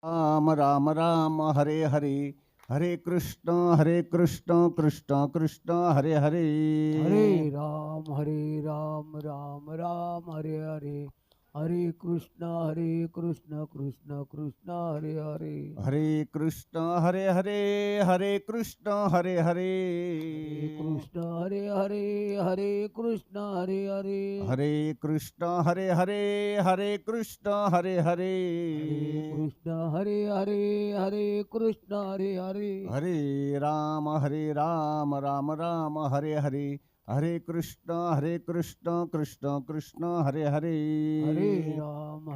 राम राम राम हरे हरे, हरे कृष्ण कृष्ण कृष्ण हरे हरे. हरे राम राम राम हरे हरे, हरे कृष्ण कृष्ण कृष्ण हरे हरे. हरे कृष्ण हरे कृष्ण हरे हरे. हरे कृष्ण हरे कृष्ण हरे हरे. हरे कृष्ण हरे कृष्ण हरे हरे. हरे कृष्ण हरे कृष्ण हरे हरे. हरे राम राम राम हरे हरे, हरे कृष्ण कृष्ण कृष्ण हरे हरे. हरे राम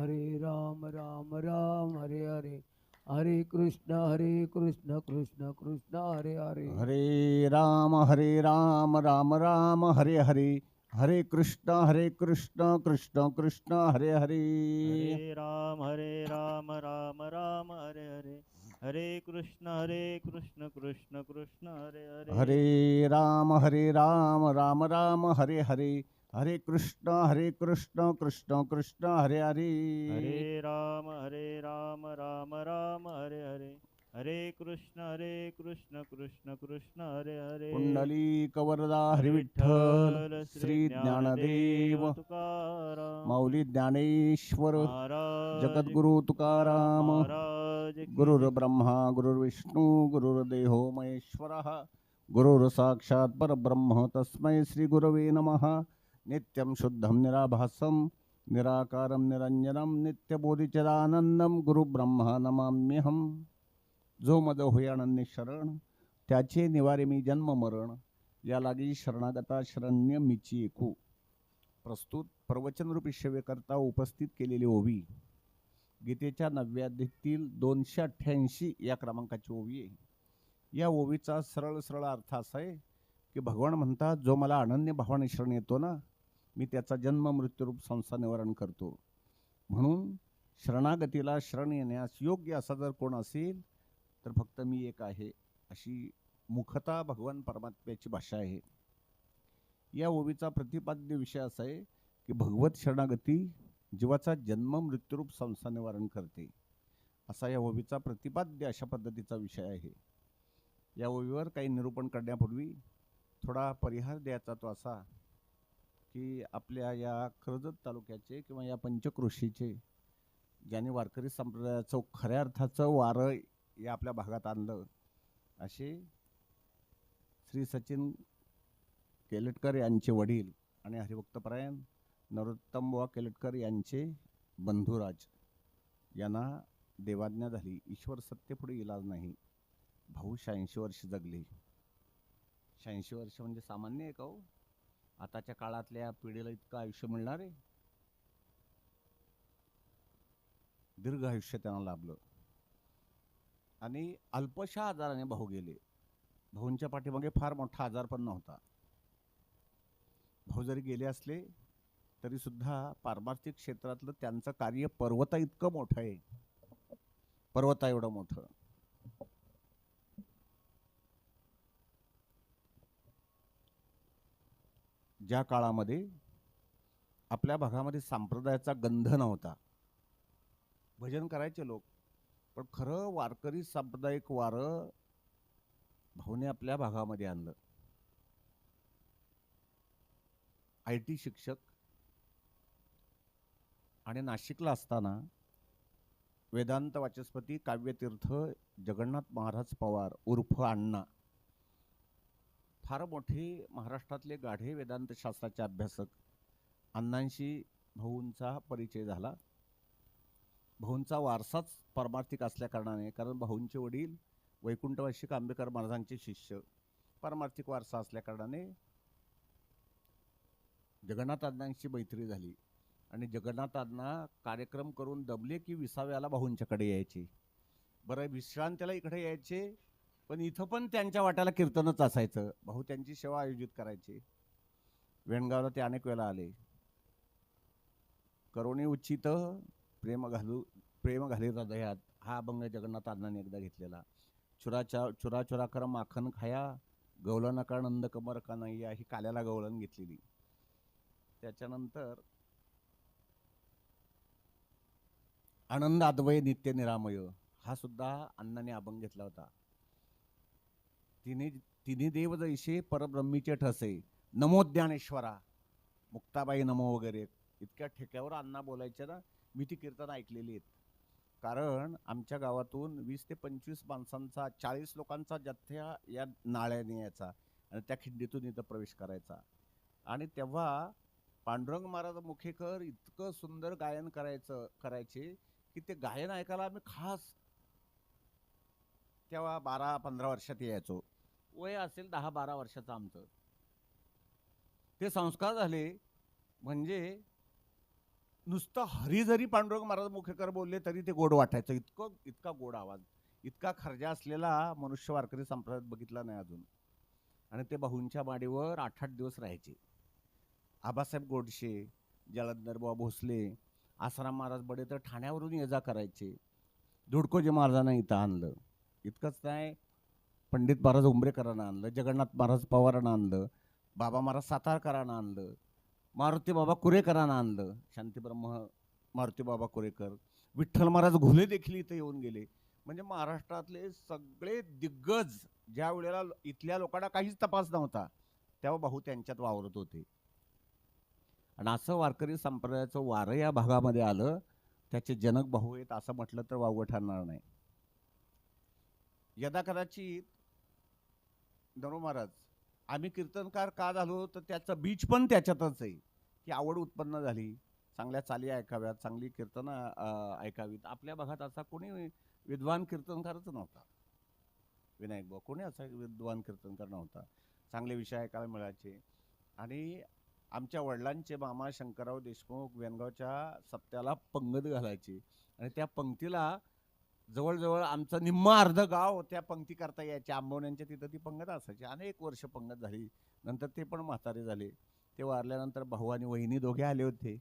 राम राम हरे हरे, हरे कृष्ण कृष्ण कृष्ण हरे हरे. हरे राम राम राम हरे हरे, हरे कृष्ण कृष्ण कृष्ण हरे हरे. हरे राम राम राम हरे हरे, हरे कृष्ण कृष्ण कृष्ण हरे हरे. हरे राम राम राम हरे हरे, हरे कृष्ण कृष्ण कृष्ण हरे हरे. हरे राम राम राम हरे हरे, हरे कृष्ण कृष्ण कृष्ण हरे हरे. पुंडलिक वरदा हरे हरिविठ्ठल विठ्ठल श्री ज्ञानदेव ज्ञानदेव तुकाराम माऊली ज्ञानेश्वर महाराज जगद्गुरु तुकाराम. महाराज की जय. गुरुर्ब्रह्मा गुरुर्विष्णू गुरुर्देहो महेश्वरः, गुरुर् साक्षात् परब्रह्म तस्मै श्री गुरवे नमः. नित्यं शुद्धं निराभासं निराकारं निरंजनं नित्यबोधिचरानंदं गुरुब्रह्मा नमाम्यहं. जो मद होय अनन्य शरण, त्याचे निवारे मी जन्म मरण, या लागी शरणागता शरण्य मिची एकू. प्रस्तुत प्रवचनरूपी सेवेकरता उपस्थित केलेली ओवी गीतेच्या 9व्या अध्यायातील 288 या क्रमांकाची ओवी आहे. या ओवीचा सरळ सरळ अर्थ असा आहे की भगवान म्हणतात, जो मला अनन्य भावाने शरण येतो ना, मी त्याचा जन्म मृत्यूरूप संसार निवारण करतो. म्हणून शरणागतीला शरण येण्यास योग्य असा जर कोण असेल तर फक्त मी एक आहे, अशी मुखता भगवान परमात्म्याची भाषा आहे. या ओवीचा प्रतिपाद्य विषय असा आहे की भगवत शरणागती जीवाचा जन्म मृत्यूरूप संसार निवारण करते, असा या ओवीचा प्रतिपाद्य अशा पद्धतीचा विषय आहे. या ओवीवर काही निरूपण करण्यापूर्वी थोडा परिहार द्यायचा तो असा की आपल्या या कर्जत तालुक्याचे किंवा या पंचक्रोशीचे ज्यांनी वारकरी संप्रदायाचं खऱ्या अर्थाचं वारं या आपल्या भागात आणलं, असे श्री सचिन केलटकर यांचे वडील आणि हरिभक्तपरायण नरोत्तम बुवा केलटकर यांचे बंधुराज यांना देवाज्ञा झाली. ईश्वर सत्य पुढे इलाज नाही. भाऊ 86 वर्ष जगले. 86 वर्ष म्हणजे सामान्य आहे का हो? आताच्या काळातल्या पिढीला इतकं आयुष्य मिळणार आहे? दीर्घ आयुष्य त्यांना लाभलं आणि अल्पशा आजाराने भाऊ गेले. भाऊंच्या पाठीमागे फार मोठा आजार पण नव्हता. भाऊ जरी गेले असले तरी सुद्धा पारमार्थिक क्षेत्रातलं त्यांचं कार्य पर्वता इतकं मोठं आहे, पर्वता एवढं मोठं. ज्या काळामध्ये आपल्या भागामध्ये संप्रदायाचा गंध नव्हता, भजन करायचे लोक, पण खरं वारकरी सांप्रदायिक वारं भाऊने आपल्या भागामध्ये आणलं. IT शिक्षक आणि नाशिकला असताना वेदांत वाचस्पती काव्यतीर्थ जगन्नाथ महाराज पवार उर्फ अण्णा, फार मोठे महाराष्ट्रातले गाढे वेदांत शास्त्राचे अभ्यासक, अण्णांशी भाऊंचा परिचय झाला. भाऊंचा वारसाच पारमार्थिक असल्या कारणाने, कारण भाऊंचे वडील वैकुंठवासी आंबेकर महाराजांचे शिष्य, पारमार्थिक वारसा असल्या कारणाने जगन्नाथ अण्णांशी मैत्री झाली आणि जगन्नाथ अण्णा कार्यक्रम करून दबले की 20व्याला भाऊंच्याकडे यायचे. बरं, विश्रांतीला इकडे यायचे, पण इथं पण त्यांच्या वाट्याला कीर्तनच असायचं. भाऊ त्यांची सेवा आयोजित करायचे. वेणगावला ते अनेक वेळा आले. करुणी उच्चित प्रेम घाली हृदयात हा अभंग जगन्नाथ अण्णांनी एकदा घेतलेला. चुरा चुरा कर माखन खाया, गवलन का नंद कमर का नाही, ही काल्याला गवलन घेतलेली. त्याच्यानंतर आनंद अद्वय नित्य निरामय हा सुद्धा अण्णाने अभंग घेतला होता. तिन्ही देव जैसे परब्रह्मीचे ठसे, नमो ज्ञानेश्वरा, मुक्ताबाई नमो वगैरे इतक्या ठेक्यावर अण्णा बोलायचे ना. मी ती कीर्तन ऐकलेली आहेत. कारण आमच्या गावातून 20 ते 25 माणसांचा 40 लोकांचा जथ्था या नाळ्याने यायचा आणि त्या खिंडीतून इथं प्रवेश करायचा. आणि तेव्हा पांडुरंग महाराज मुखेकर इतकं सुंदर गायन करायचे की ते गायन ऐकायला आम्ही खास तेव्हा 12-15 वर्षात यायचो. वय असेल 10-12 वर्षाचं आमचं. ते संस्कार झाले म्हणजे नुसतं हरी जरी पांडुरंग महाराज मुखेकर बोलले तरी ते गोड वाटायचं. इतका गोड आवाज, इतका खर्जा असलेला मनुष्य वारकरी संप्रदायात बघितला नाही अजून. आणि ते भाऊंच्या माडीवर 8-8 दिवस राहायचे. आबासाहेब गोडशे, जलंधरबुवा भोसले, आसाराम महाराज बडे तर ठाण्यावरून ये जा करायचे. धुडकोजी महाराजांना इथं आणलं. इतकंच नाही, पंडित महाराज उंबरेकरांना आणलं, जगन्नाथ महाराज पवारांना आणलं, बाबा महाराज सातारकरांना आणलं, मारुती बाबा कुरेकरांना आणलं, शांतीब्रह्म मारुती बाबा कुरेकर, विठ्ठल महाराज घुले देखील इथे येऊन गेले. म्हणजे महाराष्ट्रातले सगळे दिग्गज ज्या वेळेला इथल्या लोकांना काहीच तपास नव्हता तेव्हा भाऊ त्यांच्यात वावरत होते. आणि असं वारकरी संप्रदायाचं वारं या भागामध्ये आलं. त्याचे जनक भाऊ आहेत असं म्हटलं तर वावगं ठरणार नाही. यदा कदाचित धनु महाराज आम्ही कीर्तनकार का झालो तर त्याचं बीज पण त्याच्यातच आहे की आवड उत्पन्न झाली, चांगल्या चाली ऐकाव्यात, चांगली कीर्तनं ऐकावीत. आपल्या भागात असा कोणी विद्वान कीर्तनकारच नव्हता. विनायक भाऊ कोणी असा विद्वान कीर्तनकार नव्हता. चांगले विषय ऐकायला मिळायचे. आणि आमच्या वडिलांचे मामा शंकरराव देशमुख वेणगावच्या सप्त्याला पंगत घालायचे आणि त्या पंक्तीला जवळजवळ आमचं निम्म अर्ध गाव त्या पंक्ती करता यायचे. आंबवण्यांच्या तिथं ती पंगत असायची. अनेक वर्ष पंगत झाली. नंतर ते पण म्हातारे झाले. ते वारल्यानंतर भाऊ आणि वहिनी दोघे आले होते.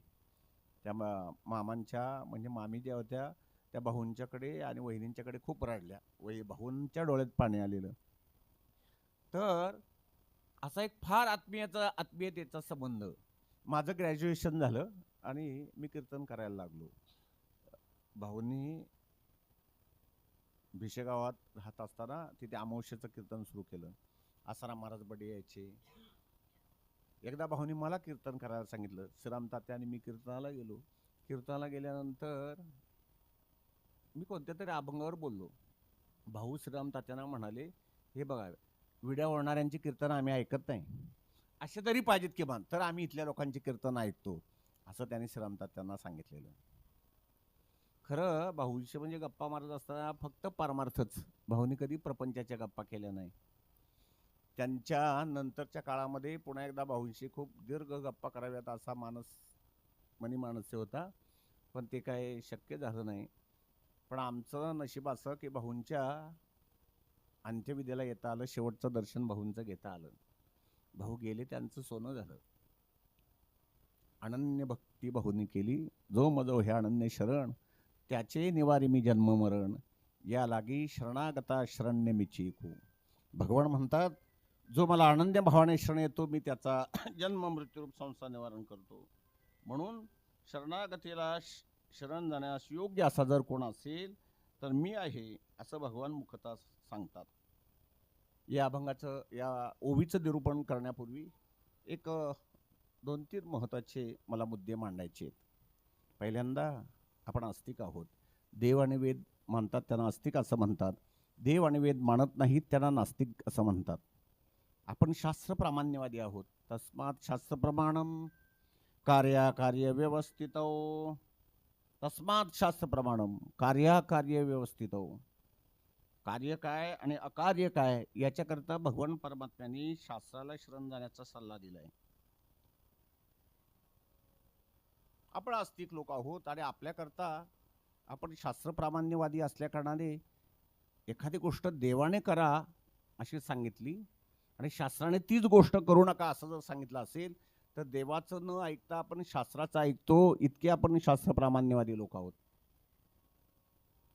त्या मामांच्या म्हणजे मामी ज्या होत्या त्या भाऊंच्याकडे आणि वहिनींच्याकडे खूप रडल्या. भाऊंच्या डोळ्यात पाणी आलेलं. तर असा एक फार आत्मीयतेचा संबंध. माझं ग्रॅज्युएशन झालं आणि मी कीर्तन करायला लागलो. भाऊंनी भिशेगावात राहत असताना तिथे अमावस्येचं कीर्तन सुरू केलं. आसाराम महाराज बडे यायचे. एकदा भाऊनी मला कीर्तन करायला सांगितलं. श्रीराम तात्या आणि मी कीर्तनाला गेलो. कीर्तनाला गेल्यानंतर मी कोणत्या तरी अभंगावर बोललो. भाऊ श्रीराम तात्यांना म्हणाले, हे बघा विड्या ओढणाऱ्यांची कीर्तन आम्ही ऐकत नाही, असे तरी पाहिजेत किमान, तर आम्ही इथल्या लोकांची कीर्तन ऐकतो, असं त्यांनी श्रीराम तात्यांना सांगितलेलं. खरं भाऊंशी म्हणजे गप्पा मारत असताना फक्त परमार्थच. भाऊनी कधी प्रपंचाच्या गप्पा केल्या नाही. त्यांच्या नंतरच्या काळामध्ये पुन्हा एकदा भाऊंशी खूप दीर्घ गप्पा कराव्यात असा मानस्य होता, पण ते काय शक्य झालं नाही. पण आमचं नशीब असं की भाऊंच्या अंत्यविधीला येता आलं. शेवटचं दर्शन भाऊंचं घेता आलं. भाऊ गेले, त्यांचं सोनं झालं. अनन्य भक्ती भाऊंनी केली. जो मजो हे अनन्य शरण, त्याचे निवारी मी जन्म मरण, या लागी शरणागता शरण्य मी चीकू. भगवान म्हणतात, जो मला अनन्य भावाने शरण येतो मी त्याचा जन्म मृत्यूरूप संसार निवारण करतो. म्हणून शरणागतीला शरण जाण्यास योग्य असा जर कोण असेल तर मी आहे, असं भगवान मुखतः सांगतात. या अभंगाचं, या ओवीचं निरूपण करण्यापूर्वी एक 2-3 महत्त्वाचे मला मुद्दे मांडायचे आहेत. पहिल्यांदा आपण आस्तिक आहोत. देव आणि वेद मानतात त्यांना आस्तिक असं म्हणतात. देव आणि वेद मानत नाहीत त्यांना नास्तिक असं म्हणतात. आपण शास्त्रप्रामाण्यवादी आहोत. तस्मात् शास्त्रप्रमाणम कार्याकार्य व्यवस्थितो. तस्मात् शास्त्रप्रमाणम कार्याकार्य व्यवस्थितो. कार्य काय आणि अकार्य काय याच्याकरता भगवान परमात्म्यांनी शास्त्राला शरण जाण्याचा सल्ला दिलाय. आपण आस्तिक लोक आहोत आणि आपल्याकरता आपण शास्त्रप्रामाण्यवादी असल्या कारणाने एखादी गोष्ट देवाने करा अशी सांगितली आणि शास्त्राने तीच गोष्ट करू नका असं जर सांगितलं असेल तर देवाचं न ऐकता आपण शास्त्राचं ऐकतो, इतके आपण शास्त्रप्रामाण्यवादी लोक आहोत.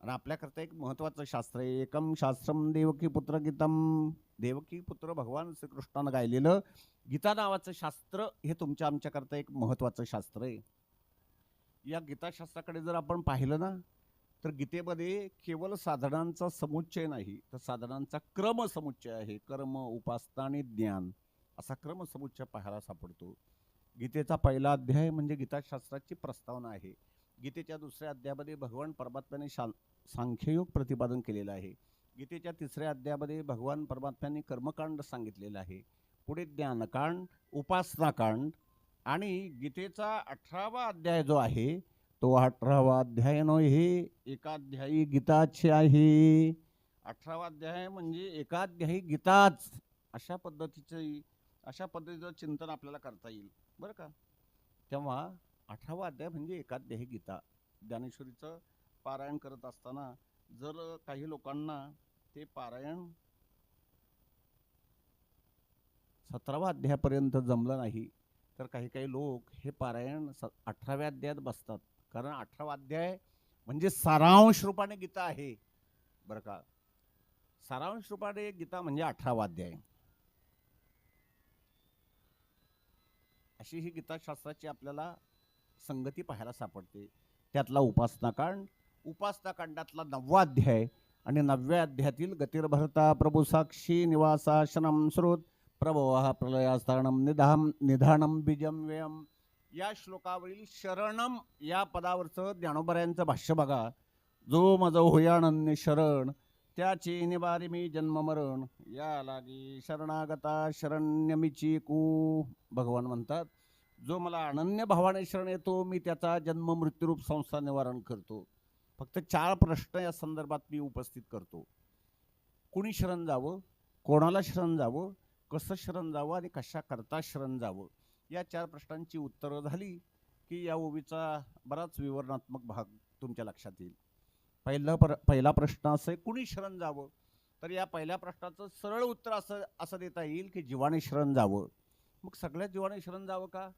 आणि आपल्याकरता एक महत्त्वाचं शास्त्र आहे. एकम शास्त्रम देवकी पुत्र गीतम. देवकी पुत्र भगवान श्रीकृष्णानं गायलेलं गीता नावाचं शास्त्र हे तुमच्या आमच्याकरता एक महत्त्वाचं शास्त्र आहे. या गीताशास्त्राकडे जर आपण पाहिलं ना तर गीतेमध्ये केवळ साधनांचा समुच्चय नाही, तर साधनांचा क्रम समुच्चय आहे. कर्म, उपासना आणि ज्ञान असा क्रम समुच्चय पाहायला सापडतो. गीतेचा पहिला अध्याय म्हणजे गीताशास्त्राची प्रस्तावना आहे. गीतेच्या दुसऱ्या अध्यायामध्ये भगवान परमात्म्याने सांख्ययोग प्रतिपादन केलेलं आहे. गीतेच्या तिसऱ्या अध्यायामध्ये भगवान परमात्म्यांनी कर्मकांड सांगितलेलं आहे. पुढे ज्ञानकांड, उपासनाकांड आणि गीतेचा 18वा अध्याय जो आहे तो 18वा अध्याय हे एकाध्यायी गीताचे आहे. 18वा अध्याय म्हणजे एकाध्यायी गीताच अशा पद्धतीचं चिंतन आपल्याला करता येईल बरं का. तेव्हा 18वा अध्याय म्हणजे एकाध्यायी गीता. ज्ञानेश्वरीचं पारायण करत असताना जर काही लोकांना ते पारायण 17वा अध्यायापर्यंत जमलं नाही तर काही लोक हे पारायण 18व्या अध्यायात बसतात. कारण 18वा अध्याय म्हणजे सारांश रूपाने गीता आहे बरं का. सारांश रूपाने गीता म्हणजे 18वा अध्याय. अशी ही गीताशास्त्राची आपल्याला संगती पाहायला सापडते. त्यातला उपासनाकांडातला 9वा अध्याय आणि 9व्या अध्यायातील गतिर्भरता प्रभू साक्षी निवासाशनम श्रुत प्रभवः प्रलयास्थानम निधानम बीजम व्ययम या श्लोकावरील शरणम या पदावरचं ज्ञानोबऱ्यांचं भाष्य बघा. जो मज होयानन्य शरण त्याची निवारी मी जन्म मरण या लागी शरणागता शरण्यमीची कू. भगवान म्हणतात जो मला अनन्य भावाने शरण येतो मी त्याचा जन्म मृत्यूरूप संसार निवारण करतो. फक्त 4 प्रश्न या संदर्भात मी उपस्थित करतो. कुणी शरण जावं, कोणाला शरण जावं, कसं शरण जावं आणि कशा करता शरण जावं या 4 प्रश्नांची उत्तरं झाली की या ओवीचा बराच विवरणात्मक भाग तुमच्या लक्षात येईल. पहिला प्रश्न असं आहे कुणी शरण जावं. तर या पहिल्या प्रश्नाचं सरळ उत्तर असं देता येईल की जीवाने शरण जावं. मग सगळ्या जीवाने शरण जावं का.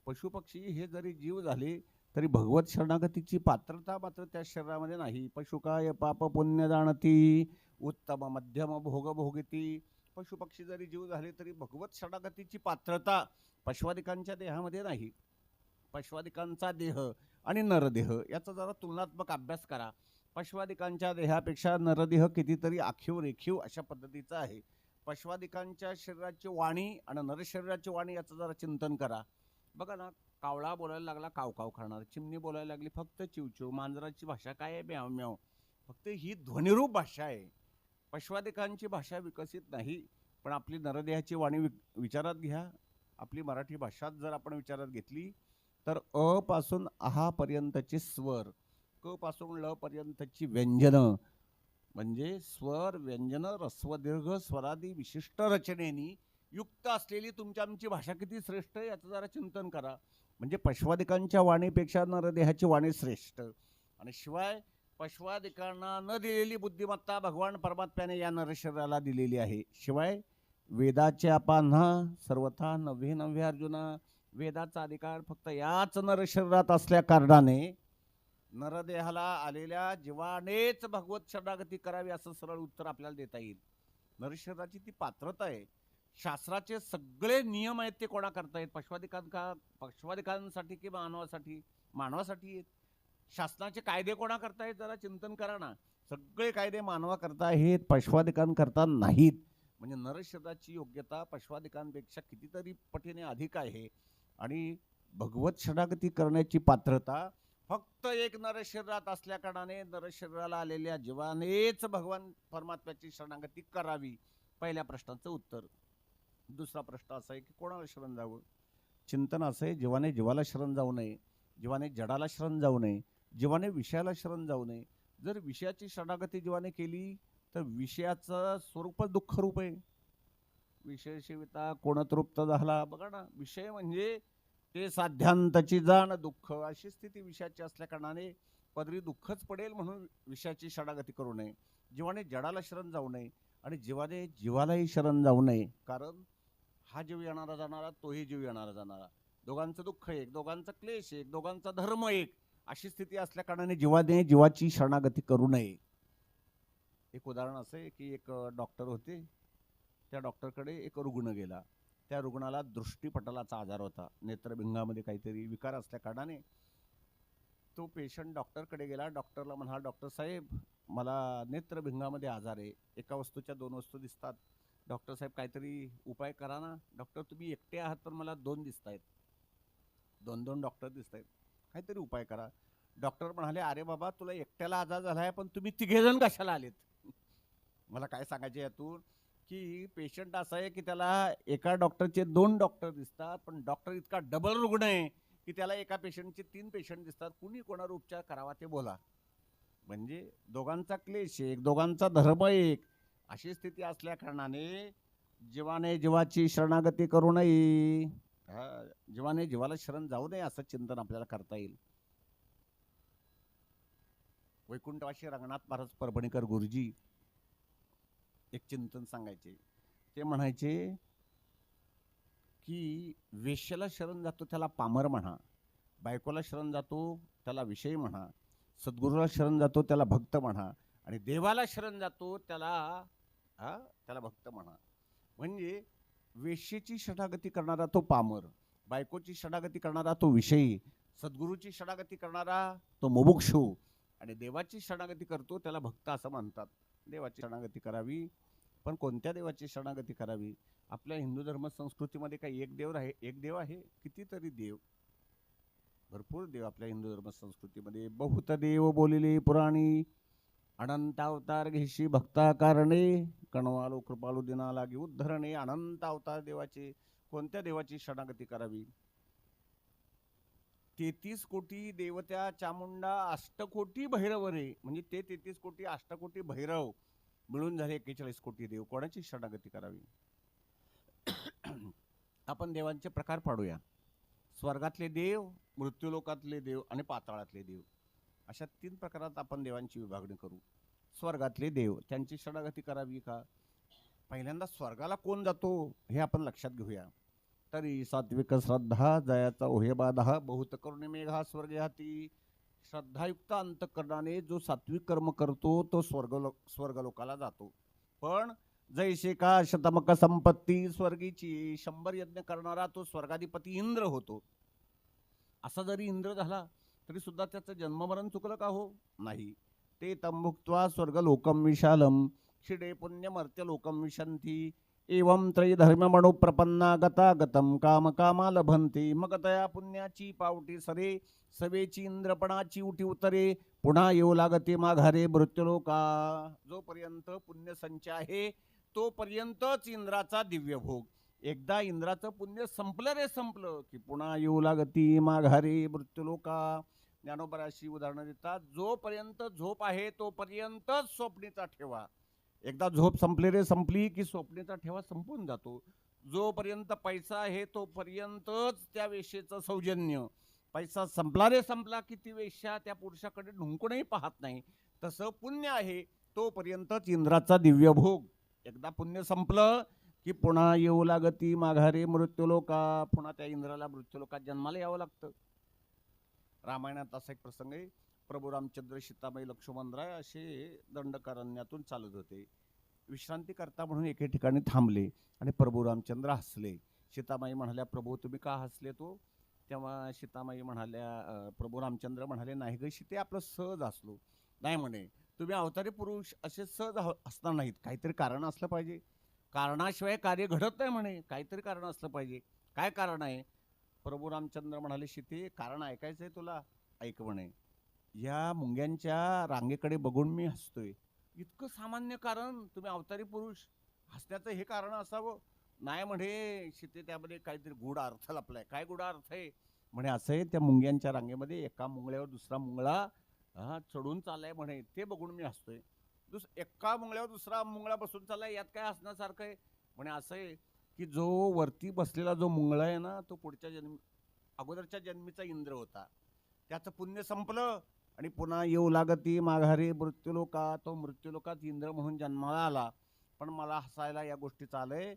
पशुपक्षी हे जरी जीव झाले तरी भगवत शरणागतीची पात्रता मात्र त्या शरीरामध्ये नाही. पशुकाय पाप पुण्य जाणती उत्तम मध्यम भोग भोगिती. पशुपक्षी जरी जीव झाले तरी भगवत शरणागतीची पात्रता पशवादिकांच्या देहामध्ये नाही. पशवादिकांचा देह आणि नरदेह याचा जरा तुलनात्मक अभ्यास करा. पशवादिकांच्या देहापेक्षा नरदेह कितीतरी आखीव रेखीव अशा पद्धतीचा आहे. पशवादिकांच्या शरीराची वाणी आणि नरशरीराची वाणी याचं जरा चिंतन करा. बघा ना, कावळा बोलायला लागला काव काव खाणार, चिमणी बोलायला लागली फक्त चिवचिव, मांजराची भाषा काय आहे म्याव म्याव. फक्त ही ध्वनिरूप भाषा आहे. पशवादिकांची भाषा विकसित नाही. पण आपली नरदेहाची वाणी विचारात घ्या. आपली मराठी भाषात जर आपण विचारात घेतली तर अ पासून आहा पर्यंतचे स्वर, क पासून ल पर्यंतची व्यंजनं म्हणजे स्वर व्यंजन रस्व दीर्घ स्वरादी विशिष्ट रचनेनी युक्त असलेली आमची भाषा किती श्रेष्ठ आहे याचं जरा चिंतन करा. म्हणजे पशवादिकांच्या वाणीपेक्षा नरदेहाची वाणी श्रेष्ठ. आणि शिवाय पशवादिकांना न दिलेली बुद्धिमत्ता भगवान परमात्म्याने या नरशरीराला दिलेली आहे. शिवाय वेदाच्या पान्हा सर्वथा नव्हे अर्जुना. वेदाचा अधिकार फक्त याच नरशरीरात असल्या कारणाने नरदेहाला आलेल्या जीवानेच भगवत शरणागती करावी असं सरळ उत्तर आपल्याला देता येईल. नरशरीराची ती पात्रता आहे. शास्त्राचे सगळे नियम आहेत ते कोणा करतायत. पशवादिकांसाठी की मानवासाठी. मानवासाठी शासनाचे कायदे कोणा करतायत जरा चिंतन करा ना. सगळे कायदे मानवा करता आहेत, पशवादिकांकरता नाहीत. म्हणजे नरशरीराची योग्यता पशवादिकांपेक्षा कितीतरी पटीने अधिक आहे. आणि भगवत शरणागती करण्याची पात्रता फक्त एक नरशरीरात असल्या कारणाने नरशरीराला आलेल्या जीवानेच भगवान परमात्म्याची शरणागती करावी. पहिल्या प्रश्नाचं उत्तर. दुसरा प्रश्न असा आहे की कोणाला शरण जावं. चिंतन असं आहे जीवाने जीवाला शरण जाऊ नये, जीवाने जडाला शरण जाऊ नये, जीवाने विषयाला शरण जाऊ नये. जर विषयाची शरणागती जीवाने केली तर विषयाचं स्वरूप दुःखरूप आहे. विषय सेविता कोण तृप्त झाला. बघा ना, विषय म्हणजे ते साध्यांताची जाण दुःख अशी स्थिती विषयाची असल्या कारणाने पदरी दुःखच पडेल. म्हणून विषयाची शरणागती करू नये. जीवाने जडाला शरण जाऊ नये आणि जीवाने जीवालाही शरण जाऊ नये. कारण हा जीव येणारा जाणारा, तोही जीव येणारा जाणारा, दोघांचं दुःख एक, दोघांचा क्लेश एक, दोघांचा धर्म एक अशी स्थिती असल्या कारणाने जीवाने जीवाची शरणागती करू नये. एक उदाहरण असं आहे की एक डॉक्टर होते. त्या डॉक्टरकडे एक रुग्ण गेला. त्या रुग्णाला दृष्टीपटलाचा आजार होता. नेत्रभिंगामध्ये काहीतरी विकार असल्या कारणाने तो पेशंट डॉक्टरकडे गेला. डॉक्टरला म्हणाला, डॉक्टर साहेब मला नेत्रभिंगामध्ये आजार आहे, एका वस्तूच्या दोन वस्तू दिसतात. डॉक्टर साहेब काहीतरी उपाय करा ना. डॉक्टर तुम्ही एकटे आहात पण मला दोन दिसत आहेत, दोन दोन डॉक्टर दिसत आहेत, काहीतरी उपाय करा. डॉक्टर म्हणाले, अरे बाबा तुला एकट्याला आजार झाला आहे पण तुम्ही तिघेजण कशाला आलेत? मला काय सांगायचे यातून की पेशंट असा आहे की त्याला एका डॉक्टरचे दोन डॉक्टर दिसतात, पण डॉक्टर इतका डबल रुग्ण आहे की त्याला एका पेशंटचे तीन पेशंट दिसतात. कुणी कोणावर उपचार करावा ते बोला. म्हणजे दोघांचा क्लेश एक, दोघांचा धर्म एक, अशी स्थिती असल्या कारणाने जीवाने जीवाची शरणागती करू नये. जीवाने जीवाला शरण जाऊ नये असं चिंतन आपल्याला करता येईल. वैकुंठवासी रंगनाथ महाराज परभणीकर गुरुजी एक चिंतन सांगायचे. ते म्हणायचे की वेश्याला शरण जातो त्याला पामर म्हणा, बायकोला शरण जातो त्याला विषय म्हणा, सद्गुरूला शरण जातो त्याला भक्त म्हणा, आणि देवाला शरण जातो त्याला भक्त म्हणा. म्हणजे वेश्येची शरणागती करणारा तो पामर, बायकोची शरणागती करणारा तो विषयी, सद्गुरूची शरणागती करणारा तो मुमुक्षू, आणि देवाची शरणागती करतो त्याला भक्त असं म्हणतात. देवाची शरणागती करावी, पण कोणत्या देवाची शरणागती करावी? आपल्या हिंदू धर्म संस्कृतीमध्ये काही एक देव आहे? एक देव आहे? कितीतरी देव, भरपूर देव आपल्या हिंदू धर्म संस्कृतीमध्ये. बहुत देव बोलिले पुराणी, अनंत अवतार घेशी भक्ता कारणे, कणवालो कृपालू दिना लागी उद्धरणे. अनंत अवतार देवाचे, कोणत्या देवाची शरणागती करावी? 33 कोटी देवत्या चामुंडा, अष्टकोटी भैरव रे. म्हणजे ते 33 कोटी अष्टकोटी भैरव मिळून झाले 41 कोटी देव. कोणाची शरणागती करावी? आपण देवांचे प्रकार पाडूया. स्वर्गातले देव, मृत्यूलोकातले देव आणि पाताळातले देव, अशा 3 प्रकारात आपण देवांची विभागणी करू. स्वर्गातले देव, त्यांची शरणागती करावी का? पहिल्यांदा स्वर्गाला कोण जातो हे आपण लक्षात घेऊया. तरी सात्विक श्रद्धा जयाचा ओहे बाधा, बहुत करुणे मेघा स्वर्गे हाती. श्रद्धायुक्त अंतःकरणाने जो सात्विक कर्म करतो तो स्वर्गलोकाला जातो. पण जैसे का शतमक संपत्ती स्वर्गीची, 100 यज्ञ करणारा तो स्वर्गाधिपती इंद्र होतो. असा जरी इंद्र झाला तरी सुद्धा त्याचं जन्ममरण चुकलं का? हो नाही. ते तंभुक्त्वा स्वर्गलोकम विशालम, क्षिडे पुण्यमर्त्य लोकम विशंती. एवं त्रयधर्म मनो प्रपन्ना गता गतम काम कामा लभंते. मग तया पुण्याची पावटी सरे, सवेची इंद्रपणाची उठी उतरे. पुन्हा येऊ लागते माघारे मृत्यूलोका. जोपर्यंत पुण्य संच आहे तोपर्यंतच इंद्राचा दिव्य भोग. एकदा इंद्राचं पुण्य संपलं रे संपलं की पुन्हा येऊ लागती माघारे मृत्यूलोका. ज्ञानोबराशी उदाहरणं देतात. जोपर्यंत झोप आहे तोपर्यंतच स्वप्नीचा ठेवा. एकदा झोप संपली रे संपली की स्वप्नीचा ठेवा संपून जातो. जोपर्यंत पैसा आहे तोपर्यंतच त्या वेश्येचं सौजन्य. पैसा संपला रे संपला की ती वेश्या त्या पुरुषाकडे ढुंकूनही पाहत नाही. तसं पुण्य आहे तोपर्यंतच इंद्राचा दिव्य भोग. एकदा पुण्य संपलं की पुन्हा येऊ लागती माघारे मृत्यूलोका. पुन्हा त्या इंद्राला मृत्यूलोकात जन्माला यावं लागतं. रामायणात असा एक प्रसंग आहे. प्रभू रामचंद्र, सीताबाई, लक्ष्मणराय असे दंडकारण्यातून चालत होते. विश्रांती करता म्हणून एके ठिकाणी थांबले आणि प्रभू रामचंद्र हसले. सीताबाई म्हणाल्या, प्रभू तुम्ही का हसले? तो तेव्हा सीताबाई म्हणाल्या, प्रभू रामचंद्र म्हणाले, नाही ग सीते, आपलं सहज हसलो. नाही म्हणे, तुम्ही अवतारी पुरुष असे सहज हसणार नाहीत, काहीतरी कारण असलं पाहिजे. कारणाशिवाय कार्य घडत नाही म्हणे, काहीतरी कारण असलं पाहिजे. काय कारण आहे? प्रभू रामचंद्र म्हणाले, सीते कारण ऐकायचं आहे तुला? ऐक म्हणे. या मुंग्यांच्या रांगेकडे बघून मी हसतोय. इतकं सामान्य कारण, तुम्ही अवतारी पुरुष हसण्याचं हे कारण असावं? नाही म्हणे सीते, त्यामध्ये काहीतरी गूढ अर्थ लपलाय. काय गूढ अर्थ आहे? म्हणे असं आहे, त्या मुंग्यांच्या रांगेमध्ये एका मुंगळ्यावर दुसरा मुंगळा चढून चाललाय म्हणे, ते बघून मी हसतोय. एका मुंगळ्यावर दुसरा मुंगळा बसून चाललाय, यात काय हसण्यासारखं आहे? म्हणे असं आहे की जो वरती बसलेला जो मुंगळा आहे ना, तो अगोदरच्या जन्मीचा इंद्र होता. त्याचं पुण्य संपलं आणि पुन्हा येऊ लागती माघारी मृत्यूलोका. तो मृत्यूलोकात इंद्र म्हणून जन्माला आला. पण मला हसायला या गोष्टीचं आलंय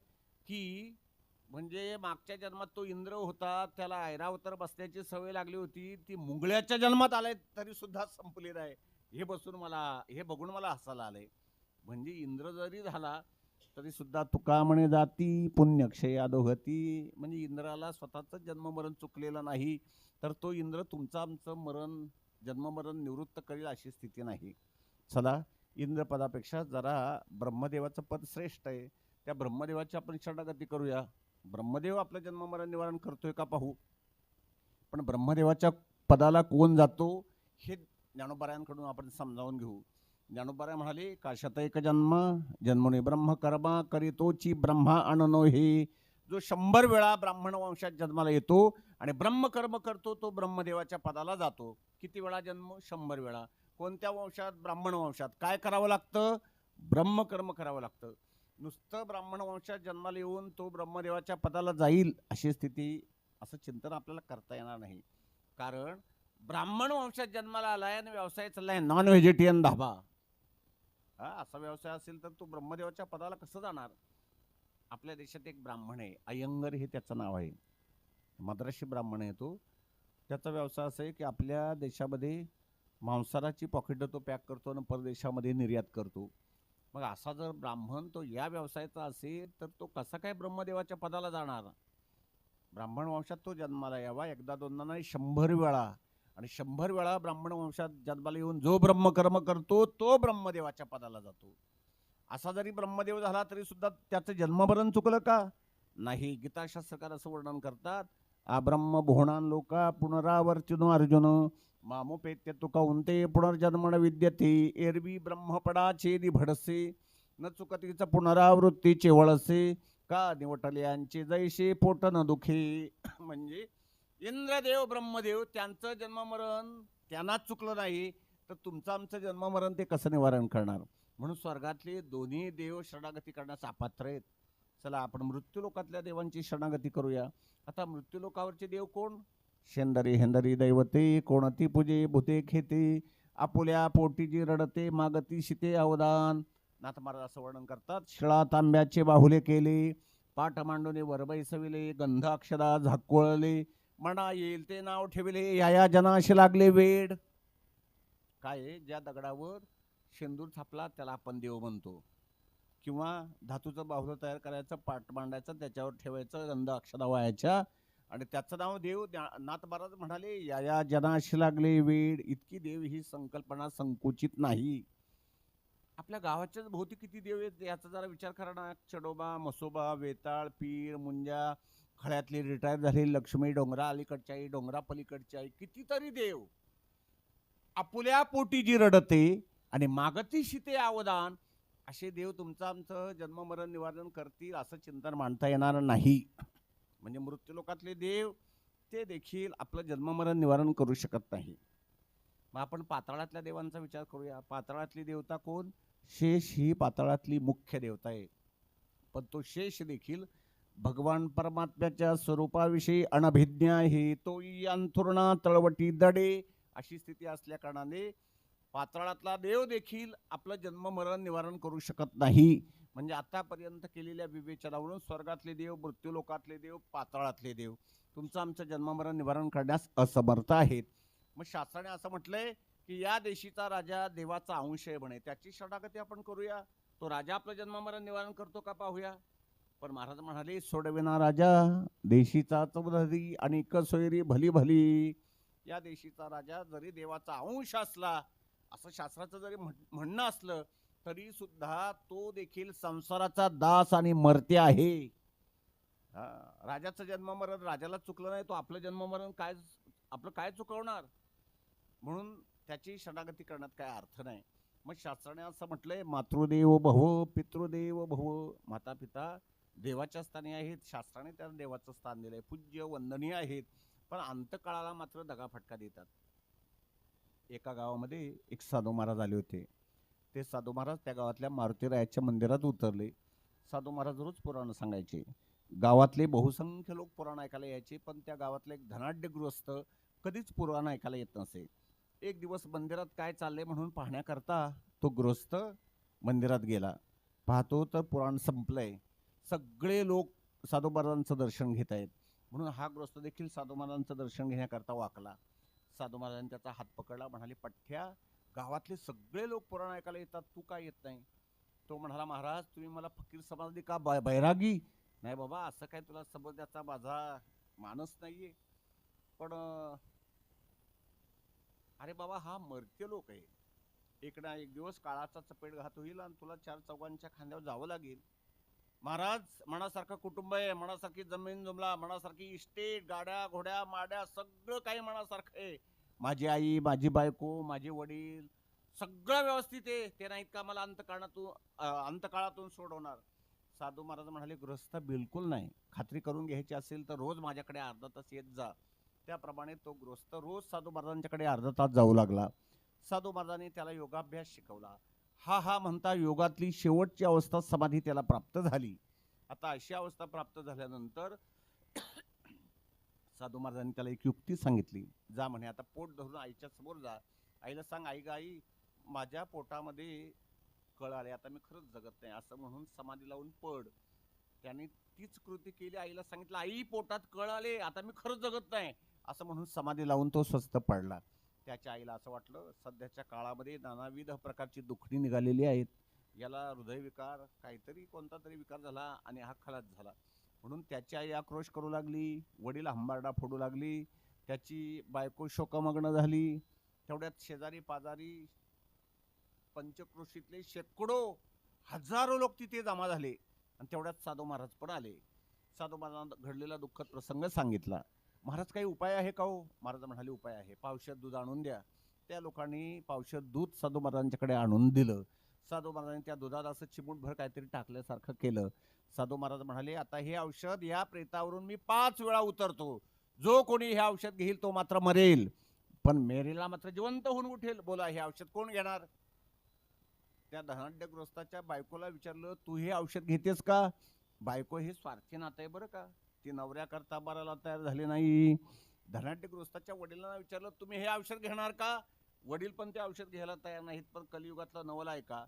की म्हणजे मागच्या जन्मात तो इंद्र होता, त्याला ऐरावतर बसण्याची सवय लागली होती, ती मुंगळ्याच्या जन्मात आलाय तरी सुद्धा संपलेलं आहे. हे बघून मला हसायला आलंय. म्हणजे इंद्र जरी झाला तरी सुद्धा तुका म्हणे जाती पुण्यक्षय अधोगती. म्हणजे इंद्राला स्वतःच जन्म मरण चुकलेलं नाही, तर तो इंद्र तुमचं आमचं मरण जन्ममरण निवृत्त करेल अशी स्थिती नाही. चला, इंद्रपदापेक्षा जरा ब्रह्मदेवाचं पद श्रेष्ठ आहे. त्या ब्रह्मदेवाची आपण शरणागती करूया. ब्रह्मदेव आपलं जन्ममरण निवारण करतोय का पाहू. पण ब्रह्मदेवाच्या पदाला कोण जातो हे ज्ञानोबारायांकडून आपण समजावून घेऊ. ज्ञानोबाराय म्हणाले, काशात एक जन्म जन्मोनी ब्रह्म कर्मा करीतोची ब्रह्मा अननो हे. जो 100 वेळा ब्राह्मण वंशात जन्माला येतो आणि ब्रह्मकर्म करतो तो ब्रह्मदेवाच्या पदाला जातो. किती वेळा जन्म? 100 वेळा. कोणत्या वंशात? ब्राह्मण वंशात. काय करावं लागतं? ब्रह्मकर्म करावं लागतं. नुसतं ब्राह्मण वंशात जन्माला येऊन तो ब्रह्मदेवाच्या पदाला जाईल अशी स्थिती, असं चिंतन आपल्याला करता येणार नाही. कारण ब्राह्मण वंशात जन्माला आलाय आणि व्यवसाय चाललाय नॉन व्हेजिटेरियन धाबा. असा व्यवसाय असेल तर तो ब्रह्मदेवाच्या पदाला कसं जाणार? आपल्या देशात एक ब्राह्मण आहे, अयंगर हे त्याचं नाव आहे, मद्रासी ब्राह्मण आहे तो. त्याचा व्यवसाय असा आहे की आपल्या देशामध्ये मांसाहाराची पॉकेट तो पॅक करतो आणि परदेशामध्ये निर्यात करतो. मग असा जर ब्राह्मण तो या व्यवसायाचा असेल तर तो कसा काय ब्रह्मदेवाच्या पदाला जाणार? ब्राह्मण वंशात तो जन्माला यावा, एकदा दोनदा नाही 100 वेळा. आणि 100 वेळा ब्राह्मण वंशात जन्माला येऊन जो ब्रह्मकर्म करतो तो ब्रह्मदेवाच्या पदाला जातो. असा जरी ब्रह्मदेव झाला तरी सुद्धा त्याचं जन्ममरण चुकलं का? नाही. गीताशास्त्रकार असं वर्णन करतात, आब्रह्म भुवनान लोका पुनरावर्तिनो अर्जुन मामोपेत्य तुका उंते पुनर्जन्मन विद्यते एरवी ब्रह्मपडाचे भडसे न चुकतीचं पुनरावृत्तीचे वळसे का निवटल्यांचे जैसे पोट न दुखे. म्हणजे इंद्रदेव ब्रह्मदेव त्यांचं जन्ममरण त्यांनाच चुकलं नाही तर तुमचं आमचं जन्ममरण ते कसं निवारण करणार? म्हणून स्वर्गातले दोन्ही देव शरणागती करण्यास अपात्र आहेत. चला, आपण मृत्यूलोकातल्या देवांची शरणागती करूया. आता मृत्यूलोकावरचे देव कोण? शेंदरी हेंदरी दैवते कोणती पूजे भूते खेते आपुल्या पोटी जी रडते मागती शिते अवदान. नाथ महाराज असं वर्णन करतात, शिळा तांब्याचे बाहुले केले पाठ मांडूने वरबई सविले गंध अक्षदा झाकोळले म्हणा येईल ते नाव ठेवले या जनाशी लागले वेड. काय? ज्या दगडावर शेंदूर थापला त्याला आपण देव म्हणतो. किंवा धातूचं बाहुलं तयार करायचं, पाठ मांडायचं, त्याच्यावर ठेवायचं, गंध अक्षदा व्हायच्या आणि त्याचं नाव देव. नाथ महाराज म्हणाले या जनाशी लागले वेड. इतकी देव ही संकल्पना संकुचित नाही. आपल्या गावाच्याच भोवती किती देव आहेत याचा जरा विचार करा ना. चडोबा, मसोबा, वेताळ, पीर, मुंजा, खळ्यातली रिटायर झालेली लक्ष्मी, डोंगरा अलीकडच्या आई, डोंगरा पलीकडच्या आई, कितीतरी देव. आपुल्या पोटी जी रडते आणि मागती शिते अवदान असे देव तुमचं आमचं जन्ममरण निवारण करतील असं चिंतन मांडता येणार नाही. म्हणजे मृत्यूलोकातले देव ते देखील आपलं जन्ममरण निवारण करू शकत नाही. मग आपण पाताळातल्या देवांचा विचार करूया. पाताळातली देवता कोण? शेष ही पाताळातली मुख्य देवता आहे. पण तो शेष देखील भगवान परमात्म्याच्या स्वरूपाविषयी अनभिज्ञ आहे. तोही अंथुरणा तळवटी दडे अशी स्थिती असल्या कारणाने पाताळातला देव देखील आपलं जन्ममरण निवारण करू शकत नाही. म्हणजे आतापर्यंत केलेल्या विवेचनावरून स्वर्गातले देव, मृत्यूलोकातले देव, पाताळातले देव तुमचं आमचं जन्ममरण निवारण करण्यास असमर्थ आहेत. मग शास्त्राने असं म्हटलंय की या देशीचा राजा देवाचा अंश आहे म्हणे, त्याची शरणागती आपण करूया. तो राजा आपलं जन्ममरण निवारण करतो का पाहूया. पण महाराज म्हणाले, सोडविना राजा देशीचा चौधरी आणि कसोयरी भली भली. या देशीचा राजा जरी देवाचा अंश असला असं शास्त्राचं जरी म्हणणं असलं तरी सुद्धा तो देखील संसाराचा दास आणि मर्त्य आहे. राजाचं जन्ममरण राजाला चुकलं नाही, तो आपलं जन्ममरण काय आपलं काय चुकवणार? म्हणून त्याची शरणागती करण्यात काय अर्थ नाही. मग शास्त्राने असं म्हटलंय, मातृदेव भव पितृदेव भव. माता पिता देवाच्या स्थानी आहेत, शास्त्राने त्या देवाचं स्थान दिलंय, पूज्य वंदनीय आहेत. पण अंतकाळाला मात्र दगाफटका देतात. एका गावामध्ये एक साधू महाराज आले होते. ते साधू महाराज त्या गावातल्या मारुतीरायाच्या मंदिरात उतरले. साधू महाराज रोज पुराण सांगायचे. गावातले बहुसंख्य लोक पुराण ऐकायला यायचे, पण त्या गावातले एक धनाढ्य गृहस्थ कधीच पुराण ऐकायला येत नसे. एक दिवस मंदिरात काय चाललंय म्हणून पाहण्याकरता तो गृहस्थ मंदिरात गेला. पाहतो तर पुराण संपलंय. सगळे लोक साधू महाराजांचं दर्शन घेत आहेत. म्हणून हा गृहस्थ देखील साधू महाराजांचं दर्शन घेण्याकरता वाकला. साधू महाराजांनी त्याचा हात पकडला. म्हणाले, पठ्ठ्या, गावातले सगळे लोक पुराण ऐकायला येतात, तू काय येत नाही? तो म्हणाला, महाराज तुम्ही मला फकीर समजली का, बैरागी? नाही बाबा, असं काय तुला समजण्याचा माझा मानस नाहीये. पण अरे बाबा हा मर्त्य लोक आहे, एक ना एक दिवस काळाचा चपेट घात होईल आणि तुला चार चौघांच्या खांद्यावर जावं लागेल. महाराज, मनासारखं कुटुंब आहे, मनासारखी जमीन जुमला, मनासारखी इस्टेट, गाड्या घोड्या माड्या सगळं काही मनासारखं आहे. माझी आई, माझी बायको, माझे वडील सगळं व्यवस्थित आहे. ते नाहीत का मला अंतकाळातून सोडवणार. साधू महाराज म्हणाले, गृहस्थ बिलकुल नाही. खात्री करून घ्यायची असेल तर रोज माझ्याकडे अर्धा तास येत जा. त्याप्रमाणे तो गृहस्थ रोज साधू महाराजांच्याकडे अर्धा तास जाऊ लागला. साधू महाराजांनी त्याला योगाभ्यास शिकवला. हा म्हणता योगातली शेवटची अवस्था समाधी त्याला प्राप्त झाली. आता अशी अवस्था प्राप्त झाल्यानंतर साधू महाराजांनी त्याला एक युक्ती सांगितली. जा म्हणे, आता पोट धरून आईच्या समोर जा. आईला सांग, आई ग आई, माझ्या पोटामध्ये कळ आले, आता मी खरंच जगत नाही असं म्हणून समाधी लावून पड. त्याने तीच कृती केली. आईला सांगितलं, आई पोटात कळ आले, आता मी खरंच जगत नाही असं म्हणून समाधी लावून तो स्वस्थ पडला. त्याच्या आईला असं वाटलं, सध्याच्या काळामध्ये नानाविध प्रकारची दुखणी निघालेली आहेत, याला हृदयविकार काहीतरी कोणता तरी विकार झाला आणि हा खलास झाला. म्हणून त्याची आई आक्रोश करू लागली, वडील हंबारडा फोडू लागली, त्याची बायको शोकमग्न झाली. तेवढ्यात शेजारी पाजारी पंचक्रोशीतले शेकडो हजारो लोक तिथे जमा झाले आणि तेवढ्यात साधू महाराज पण आले. साधू महाराजांना घडलेला दुःखद प्रसंग सांगितला. महाराज, काही उपाय आहे का हो? महाराज म्हणाले, उपाय आहे, पावशेर दूध आणून द्या. त्या लोकांनी पावशेर दूध साधू महाराजांच्याकडे आणून दिलं. साधू महाराजांनी त्या दुधात असं चिमूटभर काहीतरी टाकल्यासारखं केलं. साधू महाराज म्हणाले, आता हे औषध या प्रेतावरून मी 5 वेळा उतरतो. जो कोणी हे औषध घेईल तो मात्र मरेल, पण मेरेला मात्र जिवंत होऊन उठेल. बोला, हे औषध कोण घेणार? त्या धनाढ्यग्रस्ताच्या बायकोला विचारलं, तू हे औषध घेतेस का? बायको हे स्वार्थी नातं आहे बरं का, ती नवऱ्याकरता बाराला तयार झाली नाही. धनाढ्यग्रस्ताच्या वडिलांना विचारलं, तुम्ही हे औषध घेणार का? वडील पण ते औषध घ्यायला तयार नाहीत. पण कलियुगातला नवल आहे का,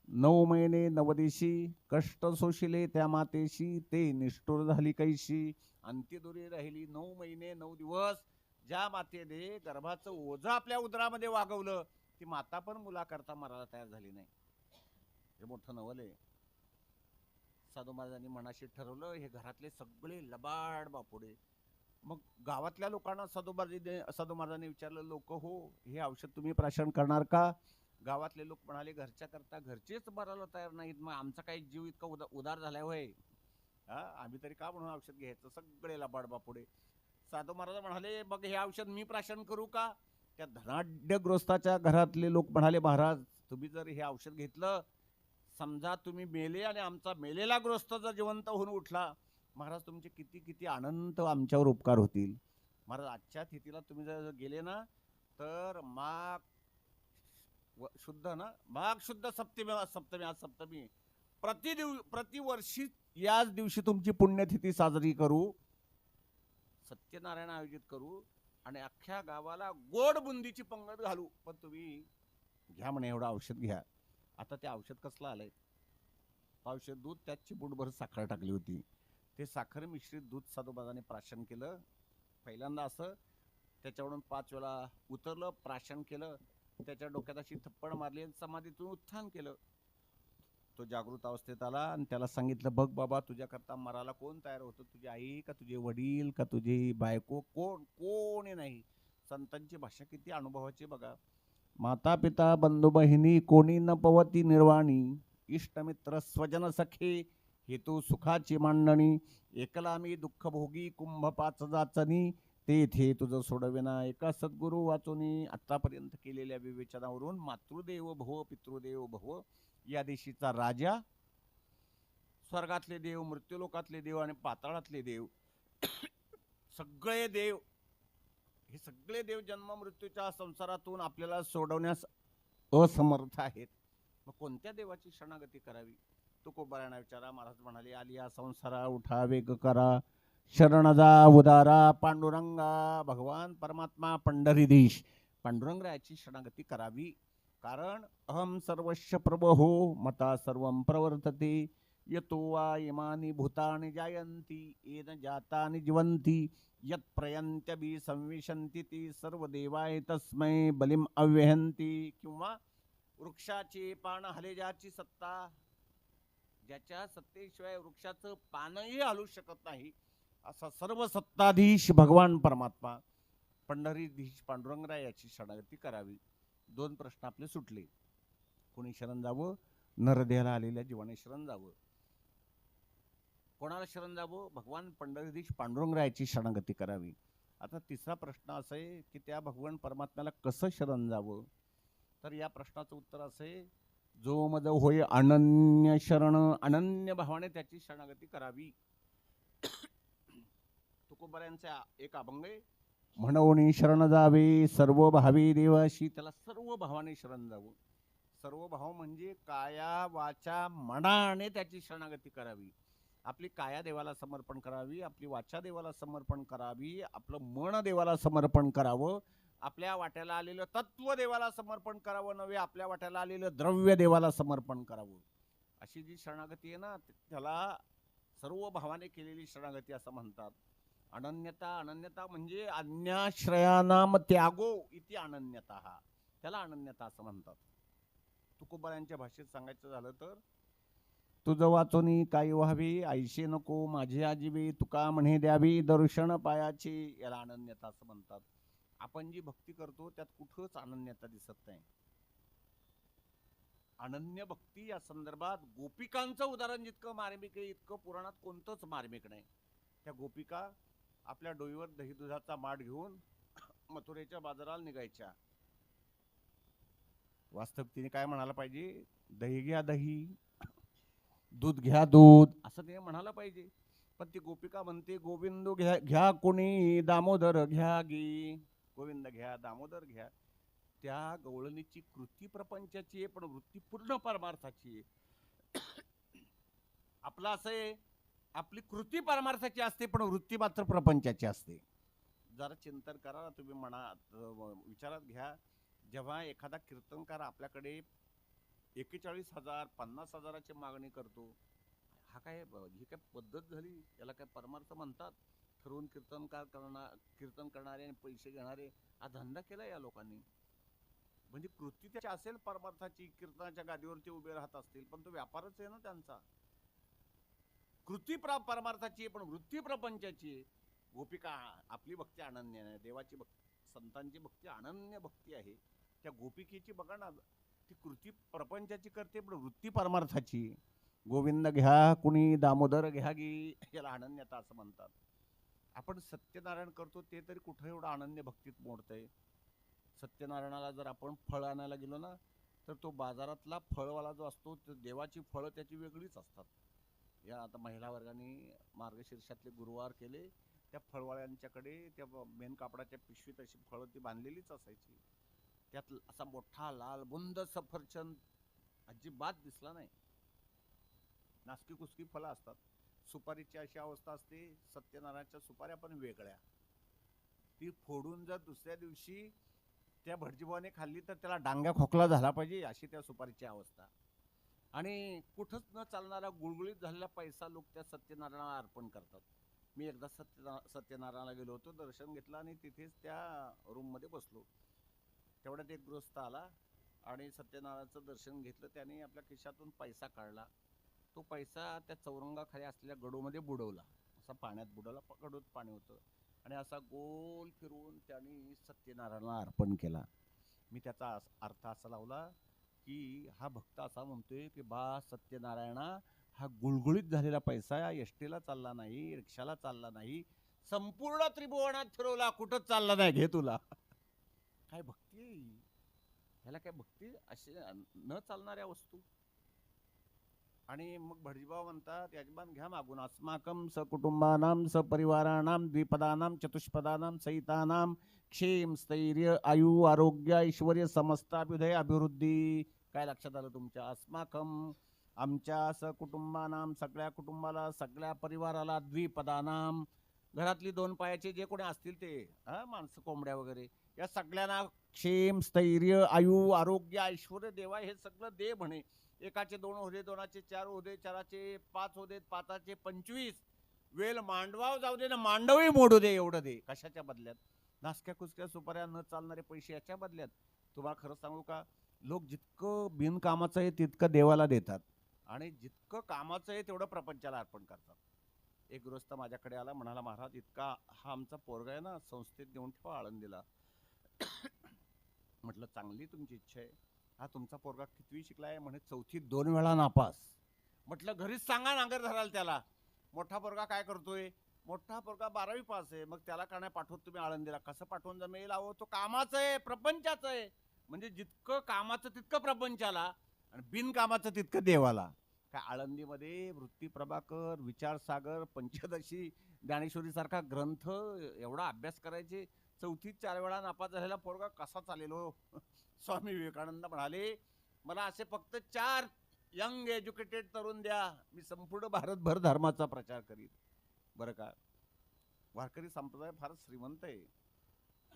9 महिने नवदेशी कष्ट सोशिले त्या मातेशी, ते निष्ठुर झाली कैशी, अंत्यदुरी राहिली 9 महिने 9 दिवस. ज्या मातेने गर्भाचं ओझं आपल्या उदरामध्ये वागवलं, ती माता पण मुलाकरता मरायला तयार झाली नाही. हे मोठं नवल आहे. साधू महाराजांनी मनाशी ठरवलं, हे घरातले सगळे लबाड बापुडे. मग गावातल्या लोकांना साधू महाराजांनी विचारलं, लोक हो, हे औषध तुम्ही प्राशन करणार का? गावातले लोक म्हणाले, घरच्या करता घरचेच मरायला तयार नाहीत, मग आमचा काही जीव इतका उदार झालाय होय, आम्ही तरी का म्हणून औषध घ्यायचं? सगळे लबाड बापुडे. साधू महाराज म्हणाले, मग हे औषध मी प्राशन करू का? त्या धनाढ्यग्रस्ताच्या घरातले लोक म्हणाले, महाराज, तुम्ही जर हे औषध घेतलं, समजा तुम्ही मेले आणि आमचा मेलेला ग्रस्त जर जिवंत होऊन उठला, महाराज तुमचे किती किती अनंत आमच्यावर उपकार होतील. महाराज, आजच्या तिथीला तुम्ही जर गेले ना, तर माघ शुद्ध सप्तमी, आज सप्तमी, प्रतिवर्षी याच दिवशी तुमची पुण्यतिथी साजरी करू, सत्यनारायण आयोजित करू आणि अख्ख्या गावाला गोड बुंदीची पंगत घालू. पण तुम्ही घ्या म्हणे, एवढं औषध घ्या. आता ते औषध कसलं आलंय? पावशेर दूध, त्यात चिमूटभर साखर टाकली होती. ते साखर मिश्रित दूध साधू महाराजांनी प्राशन केलं. पहिल्यांदा असं त्याच्यावरून 5 वेळा उतरलं, प्राशन केलं, त्याच्या डोक्यात अशी थप्पड मारली आणि समाधीतून उत्थान केलं. तो जागृत अवस्थेत आला आणि त्याला सांगितलं, बघ बाबा, तुझ्याकरता मराला कोण तयार होतं? तुझी आई का तुझे वडील का तुझी बायको? कोणी नाही. संतांची भाषा किती अनुभवाची बघा. माता पिता बंधू बहिणी कोणी न पवती निर्वाणी, इष्टमित्र स्वजन सखे हेतू सुखाची मांडणी, एकला मी दुःख भोगी कुंभ 5 जाचनी, तेथे तुझं सोडविना एका सद्गुरु वाचुनी. आतापर्यंत केलेल्या विवेचनावरून मातृदेव भव पितृदेव भव या देशीचा राजा, स्वर्गातले देव, मृत्यूलोकातले देव आणि पाताळातले देव, सगळे देव, हे सगळे देव जन्म मृत्यूच्या संसारातून आपल्याला सोडवण्यास असमर्थ आहेत. मग कोणत्या देवाची शरणागती करावी? तुकोबारायणा विचारा. महाराज म्हणाले, आलिया संसारा उठा वेग करा, शरण जा उदारा पांडुरंगा. भगवान परमात्मा पंढरीधीश पांडुरंगरायाची शरणागती करावी. कारण अहम सर्वस्य प्रभो मता सर्वं प्रवर्तते, यतो वा इमानी भूतानि जायन्ति येन जातानि जीवन्ति, यत् प्रयन्त्यभि संविशन्ति ती सर्व देवाय तस्मै बलिम अव्यहन्ति. किंवा वृक्षाची पान हलेजाची सत्ता, ज्याच्या सत्तेशिवाय वृक्षाचं पानही हलू शकत नाही, असा सर्व सत्ताधीश भगवान परमात्मा. पंढरीधीश पांडुरंगराय याची शरणागती करावी. 2 प्रश्न आपले सुटले. कोणी शरण जावं? नरदेहाला आलेल्या जीवाने शरण जावं. कोणाला शरण जावं? भगवान पंढरीधीश पांडुरंगरायाची शरणागती करावी. आता तिसरा प्रश्न असा आहे की त्या भगवान परमात्म्याला कसं शरण जावं? तर या प्रश्नाचं उत्तर असं आहे, जो मज होय अनन्य शरण, अनन्य भावाने त्याची शरणागती करावी. तुकोबऱ्यांचा एक अभंग आहे, म्हणून शरण जावे सर्व भावी देवाशी. त्याला सर्व भावाने शरण जावं. सर्व भाव म्हणजे काया वाचा मनाने त्याची शरणागती करावी. आपली काया देवाला समर्पण करावी, आपली वाचा देवाला समर्पण करावी, आपलं मन देवाला समर्पण करावं, आपल्या वाट्याला आलेलं तत्व देवाला समर्पण करावं नव्हे आपल्या वाट्याला आलेलं द्रव्य देवाला समर्पण करावं. अशी जी शरणागती आहे ना, त्याला सर्व भावाने केलेली शरणागती असं म्हणतात. अनन्यता, अनन्यता म्हणजे अन्याश्रयानाम त्यागो इति अनन्यता, त्याला अनन्यता असं म्हणतात. तुकोबारांच्या भाषेत सांगायचं झालं तर, तुझं वाचोनी काही व्हावी, ऐशी नको माझी आजीवी, तुका म्हणे द्यावी दर्शन पायाची, याला अनन्यता असं म्हणतात. आपण जी भक्ती करतो त्यात कुठंच अनन्यता दिसत नाही. अनन्य भक्ती या संदर्भात गोपिकांचं उदाहरण जितकं मार्मिक आहे इतकं पुराणात कोणतंच मार्मिक नाही. त्या गोपिका आपल्या डोईवर दही दुधाचा माठ घेऊन मथुरेच्या बाजाराला निघायच्या. वास्तविकतेने काय म्हणायला पाहिजे? दही घ्या दही, दूध घ्या दूध, असं ते म्हणायला पाहिजे. पण ती गोपिका म्हणते गोविंद घ्या घ्या कोणी, दामोदर घ्या गी, गोविंद घ्या दामोदर घ्या. त्या गवळणीची कृती प्रपंचाची आहे पण वृत्ती पूर्ण परमार्थाची आहे. आपलं असं आहे, आपली कृती परमार्थाची असते पण वृत्ती मात्र प्रपंचाची असते. जरा चिंतन करा तुम्ही, म्हणा विचारात घ्या. जेव्हा एखादा कीर्तनकार आपल्याकडे 41,000 50,000ची मागणी करतो, हा काय ही काय पद्धत झाली? याला काय परमार्थ म्हणतात? ठरवून कीर्तन करणारे आणि पैसे घेणारे हा धंदा केला या लोकांनी. म्हणजे कृती त्याची असेल परमार्थाची, कीर्तनाच्या गादीवरती उभे राहत असतील, पण तो व्यापारच आहे ना त्यांचा. कृती परमार्थाची पण वृत्ती प्रपंचाची आहे. गोपिका आपली भक्ती अनन्य आहे, देवाची भक्ती संतांची भक्ती अनन्य भक्ती आहे. त्या गोपिकेची बघा ना, ती कृती प्रपंचाची करते पण वृत्ती परमार्थाची. गोविंद घ्या कुणी, दामोदर घ्या गी, याला अनन्यता असं म्हणतात. आपण सत्यनारायण करतो ते तरी कुठं एवढं अनन्य भक्तीत मोडतंय. सत्यनारायणाला जर आपण फळ आणायला गेलो ना, तर तो बाजारातला फळवाला जो असतो देवाची फळं त्याची वेगळीच असतात. या आता महिला वर्गाने मार्गशीर्षातले गुरुवार केले, त्या फळवाल्यांच्याकडे त्या मेन कापडाच्या पिशवीत अशी फळं ती बांधलेलीच असायची. त्यात असा मोठा लाल बुंद सफरचंद अजिबात दिसला नाही. नासकी कुसकी फळं असतात. सुपारीची अशी अवस्था असते, सत्यनारायणच्या सुपाऱ्या पण वेगळ्या. ती फोडून जर दुसऱ्या दिवशी त्या भटजीभावाने खाल्ली तर त्याला डांग्या खोकला झाला पाहिजे, अशी त्या सुपारीची अवस्था. आणि कुठंच न चालणारा गुळगुळीत झालेला पैसा लोक त्या सत्यनारायणाला अर्पण करतात. मी एकदा सत्यनारायणाला गेलो होतो, दर्शन घेतलं आणि तिथेच त्या रूममध्ये बसलो. तेवढ्यात एक गृहस्थ आला आणि सत्यनारायणाचं दर्शन घेतलं. त्याने आपल्या खिशातून पैसा काढला. तो पैसा त्या चौरंगाखाली असलेल्या गडूमध्ये बुडवला. असा पाण्यात बुडवला, गडूत पाणी होतं, आणि असा गोल फिरवून त्यांनी सत्यनारायणाला अर्पण केला. मी त्याचा अर्थ असा लावला की हा भक्त असा म्हणतोय की बा सत्यनारायणा, हा गुळगुळीत झालेला पैसा एसटीला चालला नाही, रिक्षाला चालला नाही, संपूर्ण त्रिभुवनात फिरवला, कुठंच चालला नाही, घे तुला. काय भक्ती आहे? ह्याला काय भक्ती? असे न चालणाऱ्या वस्तू. आणि मग भटजीभाव म्हणतात, यजमान घ्या मागून, अस्माकं सकुटुंबानां सपरिवाराणां द्विपदानां चतुष्पदानां सहितानां क्षेम स्थैर्य आयु आरोग्य ऐश्वर्य समस्ताभ्युदय अभिवृद्धी. काय लक्षात आलं तुमच्या? अस्माकं आमच्या सकुटुंबानां सगळ्या कुटुंबाला सगळ्या परिवाराला, द्विपदानां घरातली 2 पायाचे जे कोणी असतील ते माणसं कोंबड्या वगैरे, या सगळ्यांना क्षेम स्थैर्य आयु आरोग्य ऐश्वर्य देवा हे सगळं दे म्हणे. एकाचे 2 होदे, 2चे 4 होदे, 4चे 5 होदे, 5चे 25, वेल मांडवाव जाऊ दे ना, मांडवही मोडू दे, एवढं दे. कशाच्या बदल्यात? नासक्या कुसक्या सुपाऱ्या न चालणारे पैसे याच्या बदल्यात. तुम्हाला खरं सांगू का, लोक जितकं बिनकामाचं आहे तितकं देवाला देतात आणि जितकं कामाचं आहे तेवढं प्रपंचाला अर्पण करतात. एक गृहस्थ माझ्याकडे आला, म्हणाला महाराज इतका हा आमचा पोरगा आहे ना, संस्थेत देऊन ठेवा आळंदीला. म्हटलं चांगली तुमची इच्छा आहे. हा तुमचा पोरगा कितवी शिकलाय? म्हणे 4थी 2 वेळा नापास. म्हटलं घरीच सांगा नांगर धराल त्याला. मोठा पोरगा काय करतोय? मोठा पोरगा 12वी पास आहे. मग त्याला का नाही पाठवत तुम्ही आळंदीला? कसं पाठवून जमेल? अहो तो कामाचं आहे, प्रपंचाचं आहे. म्हणजे जितकं कामाचं तितकं प्रपंचाला आणि बिनकामाचं तितकं देवाला. काय आळंदीमध्ये वृत्ती प्रभाकर, विचारसागर, पंचदशी, ज्ञानेश्वरी सारखा ग्रंथ एवढा अभ्यास करायचे. 4थीत 4 वेळा नापास झालेला पोरगा कसा चालेल हो? स्वामी विवेकानंद म्हणाले मला असे फक्त 4 यंग एज्युकेटेड तरुण द्या, मी संपूर्ण भारतभर धर्माचा प्रचार करीन. बरं का, वारकरी संप्रदाय फार श्रीमंत आहे.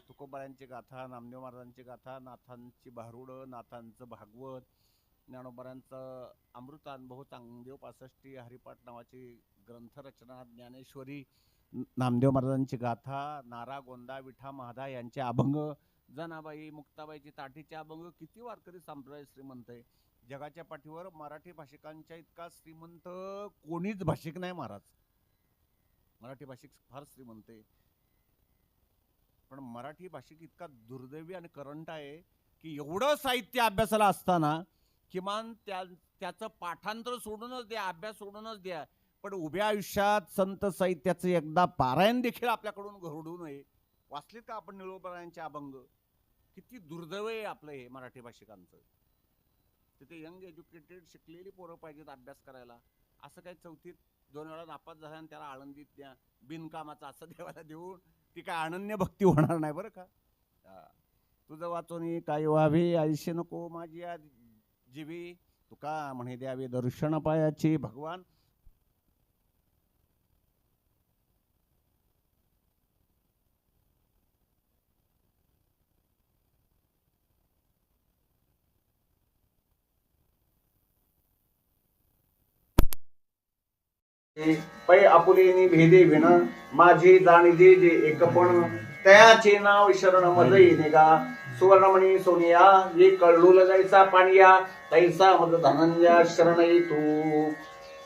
तुकोबारायांची गाथा, नामदेव महाराजांची गाथा, नाथांची भारुड, नाथांचं भागवत, ज्ञानोबारांचं अमृतानुभव, चांगदेव 65, हरिपाठ नावाची ग्रंथरचना, ज्ञानेश्वरी, नामदेव महाराजांची गाथा, नारा, गोंदा, विठा, महादा यांचे अभंग, जनाबाई, मुक्ताबाईची ताटीचे अभंग. किती वारकरी संप्रदाय श्रीमंत आहे. जगाच्या पाठीवर मराठी भाषिकांच्या इतका श्रीमंत कोणीच भाषिक नाही महाराज. मराठी भाषिक फार श्रीमंत आहे. पण मराठी भाषिक इतका दुर्दैवी आणि करंट आहे की एवढं साहित्य अभ्यासाला असताना किमान त्याचं पाठांतर सोडूनच द्या, अभ्यास सोडूनच द्या, पण उभ्या आयुष्यात संत साहित्याचं एकदा पारायण देखील आपल्याकडून घडू नये. वाचलीत का आपण निळोबारायांचे अभंग? किती दुर्दैव आहे आपलं हे मराठी भाषिकांचं. तिथे यंग एज्युकेटेड शिकलेली पोरं पाहिजेत अभ्यास करायला. असं काही 4थीत 2 वेळा नापास झाला आणि त्याला आळंदीत द्या बिनकामाचा असं देवाला देऊन ती काय अनन्य भक्ती होणार नाही बरं का. तुझं वाचून काय व्हावे आयुष्य नको माझी जीवी, तुका म्हणे द्यावे दर्शन पायाची. भगवान पै आपुलेनी भेदे विण माझे जाणीजे जे एकपण, तयाचे नाव शरण मजई निगा. सुवर्णमणी सोनिया ये कळलू लगायचा पाणिया, तैसा मज धनंजय शरण तू.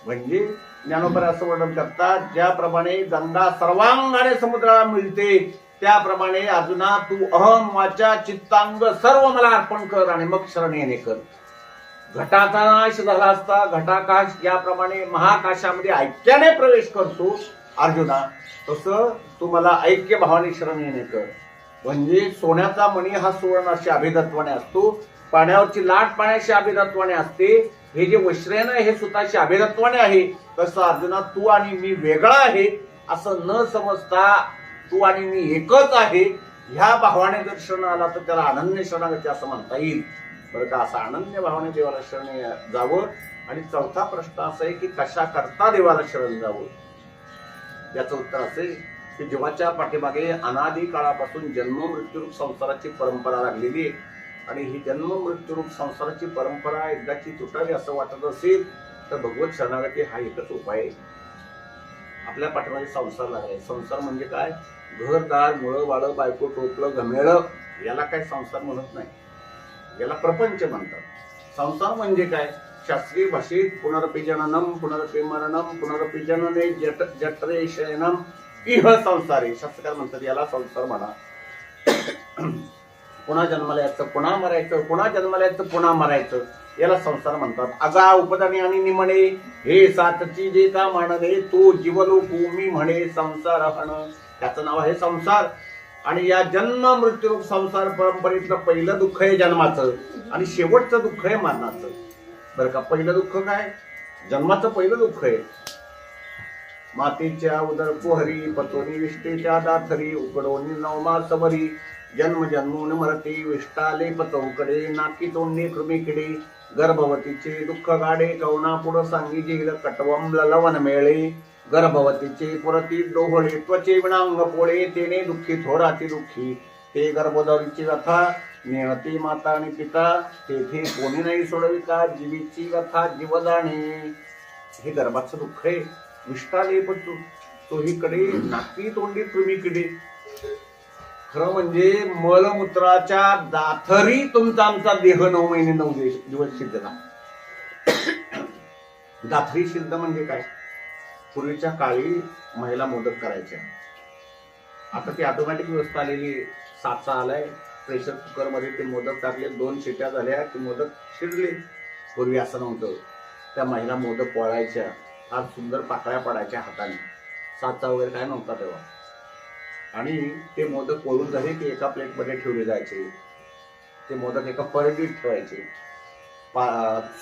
म्हणजे ज्ञानोबा असं वर्णन करतात, ज्याप्रमाणे गंगा सर्वांगाने समुद्राला मिळते त्याप्रमाणे अर्जुना तू अहम वाचा चित्तांग सर्व मला अर्पण कर आणि मग शरण येणे कर. घटाचा नाश झाला असता घटाकाश ज्याप्रमाणे महाकाशामध्ये ऐक्याने प्रवेश करतो अर्जुना, तसं तू मला ऐक्य भावाने शरण येणे कर. म्हणजे सोन्याचा मणी हा सुवर्णाशी अभिदत्वाने असतो, पाण्यावरची लाट पाण्याशी अभिदत्वाने असते, हे जे वस्त्रेन हे सुताशी अभिदत्वाने आहे. तसं अर्जुना तू आणि मी वेगळा आहे असं न समजता तू आणि मी एकच आहे ह्या भावाने जर शरण आला तर त्याला अनन्य शरणागती असं म्हणता येईल बरं का. असं अनन्य भावाने देवाला शरण जावं. आणि चौथा प्रश्न असा आहे की कशा करता देवाला शरण जावं. याचं उत्तर असेल की जीवाच्या पाठीमागे अनादी काळापासून जन्म मृत्यूरूप संसाराची परंपरा लागलेली आहे. आणि ही जन्म मृत्यूरूप संसाराची परंपरा एकदाची तुटावी असं वाटत असेल तर भगवत शरणागती हा एकच उपाय आहे. आपल्या पाठीमागे संसार लागलाय. संसार म्हणजे काय? घरदार, मुळं, वाळं, बायको, टोपलं, घमेळ, याला काय संसार म्हणत नाही, याला प्रपंच म्हणतात. संसार म्हणजे काय? शास्त्रीय भाषेत पुनरपि जननम पुनरपि मरणम पुनरपि जनने जठरे शयनम इह संसारे. शास्त्रकार म्हणतात याला संसार म्हणा. पुन्हा जन्माला यायचं, पुन्हा मरायचं, पुन्हा जन्माला यायचं, पुन्हा मरायचं, याला संसार म्हणतात. अगा उपदानी आणि निमणे हे सातची जे का मानणे तो जीवलोकू मी म्हणे संसार हण. त्याचं नाव आहे संसार. आणि या जन्म मृत्यूरूप संसार परंपरेतलं पहिलं दुःख आहे जन्माचं आणि शेवटचं दुःख आहे मरणाचं बरं का. पहिलं दुःख काय? जन्माचं पहिलं दुःख आहे. मातेच्या उदर कुहरी पतोनी विष्टेच्या दाथरी उकडोनी नवमा सबरी जन्म जन्मून मरती विष्टाले पतौकडे नाकी तोंडे कृमीकडे गर्भवतीचे दुःख गाडे कवना पुढं सांगी जेल कटवम ललवन मेळे गर्भवतीचे पुरती डोहळे त्वचे विणांग पोळे तेने दुःखी थोराती दुःखी ते गर्भोदरीची व्यथा नेणती माता आणि पिता तेथे कोणी नाही सोडविता जीवीची व्यथा जीव जाणे. हे गर्भाचं दुःख आहे. विष्टाले तोहीकडे नाकी तोंडी कृमीकडे. खरं म्हणजे मलमूत्राच्या दाथरी तुमचा आमचा देह 9 महिने 9 दिवस शिल्लक. दाथरी शिल्लक म्हणजे काय? पूर्वीच्या काळी महिला मोदक करायच्या. आता ती ऑटोमॅटिक व्यवस्था आलेली, साचा आलाय, प्रेशर कुकर मध्ये ते मोदक टाकले, 2 शिट्या झाल्या की मोदक शिजले. पूर्वी असं नव्हतं. त्या महिला मोदक वळायच्या, फार सुंदर पाकळ्या पडायच्या हाताने, साचा वगैरे काय नव्हता तेव्हा. आणि ते मोदक वळून झाले की एका प्लेटमध्ये ठेवले जायचे. ते मोदक एका परडीत ठेवायचे.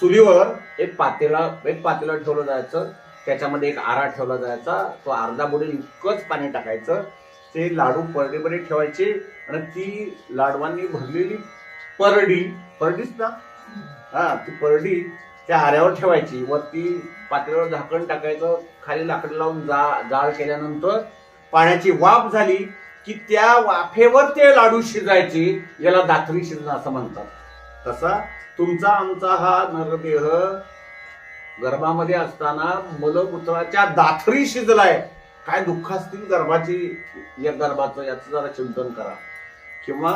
चुलीवर एक पातेलं ठेवलं जायचं, त्याच्यामध्ये एक आरा ठेवला जायचा, तो अर्धा बुडेल इतकंच पाणी टाकायचं. ते लाडू परडीमध्ये ठेवायचे आणि ती लाडवांनी भरलेली परडीच ना, हा, ती परडी त्या आऱ्यावर ठेवायची. वरती पातेल्यावर झाकण टाकायचं, खाली लाकड लावून जाळ केल्यानंतर पाण्याची वाफ झाली की त्या वाफेवर ते लाडू शिजायचे. याला दाथरी शिजणं असं म्हणतात. तसा तुमचा आमचा हा नरदेह गर्भामध्ये असताना मलमूत्राच्या दाथरी शिजलाय. काय दुःख असतील गर्भाचं याचं जरा चिंतन करा. किंवा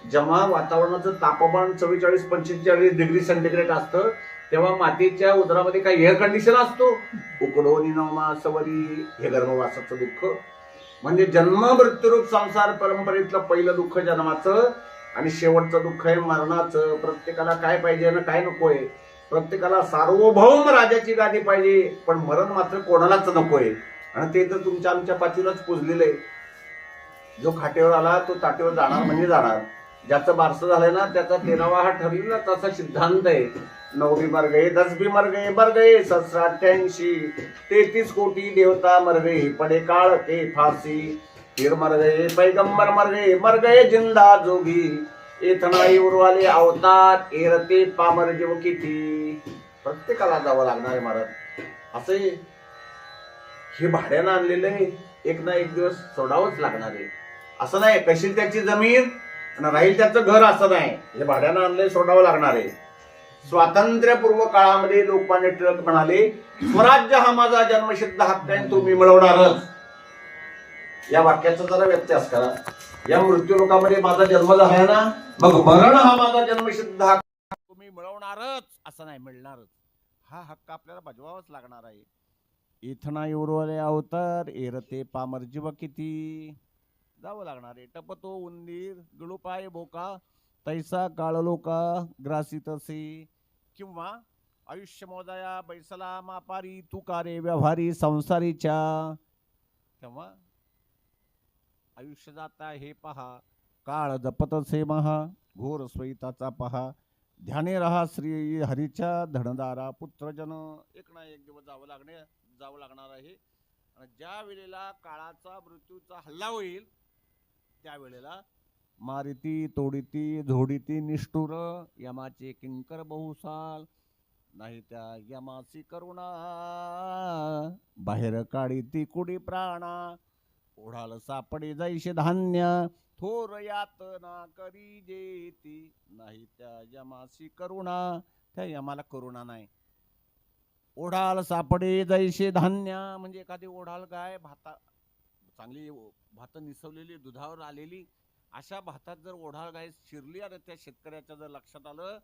जेव्हा वातावरणाचं तापमान 44-45 डिग्री सेंटीग्रेड असतं तेव्हा मातेच्या उदरामध्ये काही एअर कंडिशन असतो. उकडवणी नवमा सवरी, हे गर्भवासाचं दुःख. म्हणजे जन्म मृत्यूरूप संसार परंपरेतलं पहिलं दुःख जन्माचं आणि शेवटचं दुःख आहे मरणाचं. प्रत्येकाला काय पाहिजे ना काय नकोय. प्रत्येकाला सार्वभौम राजाची गादी पाहिजे, पण मरण मात्र कोणालाच नकोय. आणि ते तर तुमच्या आमच्या पाठीलाच पुजलेलं आहे. जो खाटेवर आला तो ताटेवर जाणार म्हणजे जाणार. ज्याचं बारसं झालंय ना त्याचा 13वा हा ठरलेला तसा सिद्धांत आहे. 9 भी मर गए, 10 भी मर गए 788, 33 कोटी देवता मर गए, पड़े काल के फांसी, फिर मर गए पैगंबर मर गए जिंदा जोगी, एथनाई उरवाले अवतार, एरते पामर जीव किती. प्रत्येकाला जावं लागणार आहे महाराज. असे हे भाड्यानं आणलेलं आहे, एक ना एक दिवस सोडावंच लागणार आहे. असं नाही कशी त्याची जमीन आणि राहील त्याचं घर, असं नाही. हे भाड्यानं आणलंय, सोडावं लागणार आहे. स्वातंत्र्यपूर्व काळामध्ये लोकमान्य टिळक म्हणाले, स्वराज्य हा माझा जन्मसिद्ध हक्क आहे, तो मी मिळवणारच. या वाक्याचा जरा व्यत्यास करा. या मृत्यू लोकांमध्ये माझा जन्म झाला ना, मग मरण हा माझा जन्मसिद्ध हक्क तुम्ही मिळवणारच, असं नाही, मिळणारच. हा हक्क आपल्याला बजवावाच लागणार आहे. इथना उरवले अवतार, एरते पामर जीव किती. जावं लागणार आहे. टपतो उंदीर गळूपाय बोका, तैसा काळ लोका ग्रासी तसे. किंवा आयुष्य मोजाया बैसला मापारी, तू कारे व्यवहारी संसारीच्या. तेव्हा आयुष्य जाता हे पहा, काळ जपतसे महा, घोर स्वैताचा पहा, ध्याने रहा श्री हरीच्या धनदारा पुत्रजन. एक ना एक दिवस जावं लागणार आहे. आणि ज्या वेळेला काळाचा मृत्यूचा हल्ला होईल त्यावेळेला मारिती तोडीती झोडीती निष्ठुर, यमाचे किंकर बहुसाल, नाही त्या यमाची करुणा, बाहेर काढीती कुडी प्राणा, ओढाल सापडे जैसे धान्य, थोर यातना करी जेती, नाही त्या यमाची करुणा. त्या यमाला करुणा नाही. ओढाल सापडे जैसे धान्य म्हणजे एखादी ओढाल गाय चांगली भात निसवलेली दुधावर आलेली, अशा भातात जर ओढाळ गाय शिरली आणि त्या शेतकऱ्याच्या जर लक्षात आलं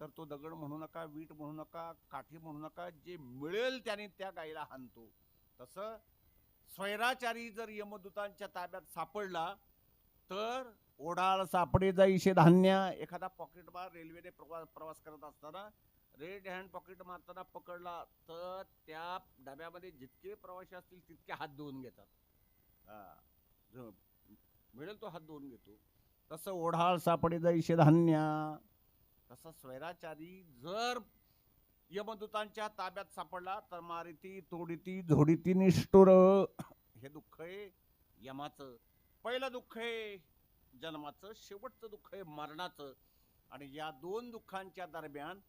तर तो दगड म्हणू नका, वीट म्हणू नका, काठी म्हणू नका, जे मिळेल त्याने त्या गायीला हाणतो. तसं स्वैराचारी जर यमदूतांच्या ताब्यात सापडला तर ओढाळ सापडे जैसे धान्य. एखादा पॉकेट मार रेल्वेने प्रवास करत असताना रेड हँड पॉकेट मारताना पकडला तर त्या डब्यामध्ये जितके प्रवासी असतील तितके हात धुवून घेतात. मिळेल तो हात धुवून घेतो. तसं ओढाळ सापडे जैसे धान्य. तसं स्वैराचारी जर यमदूतांच्या ताब्यात सापडला तर मारिती तोडीती झोडीती निष्ठुर. हे दुःख आहे यमाचं. पहिलं दुःख आहे जन्माचं, शेवटचं दुःख आहे मरणाचं. आणि या 2 दुःखांच्या दरम्यान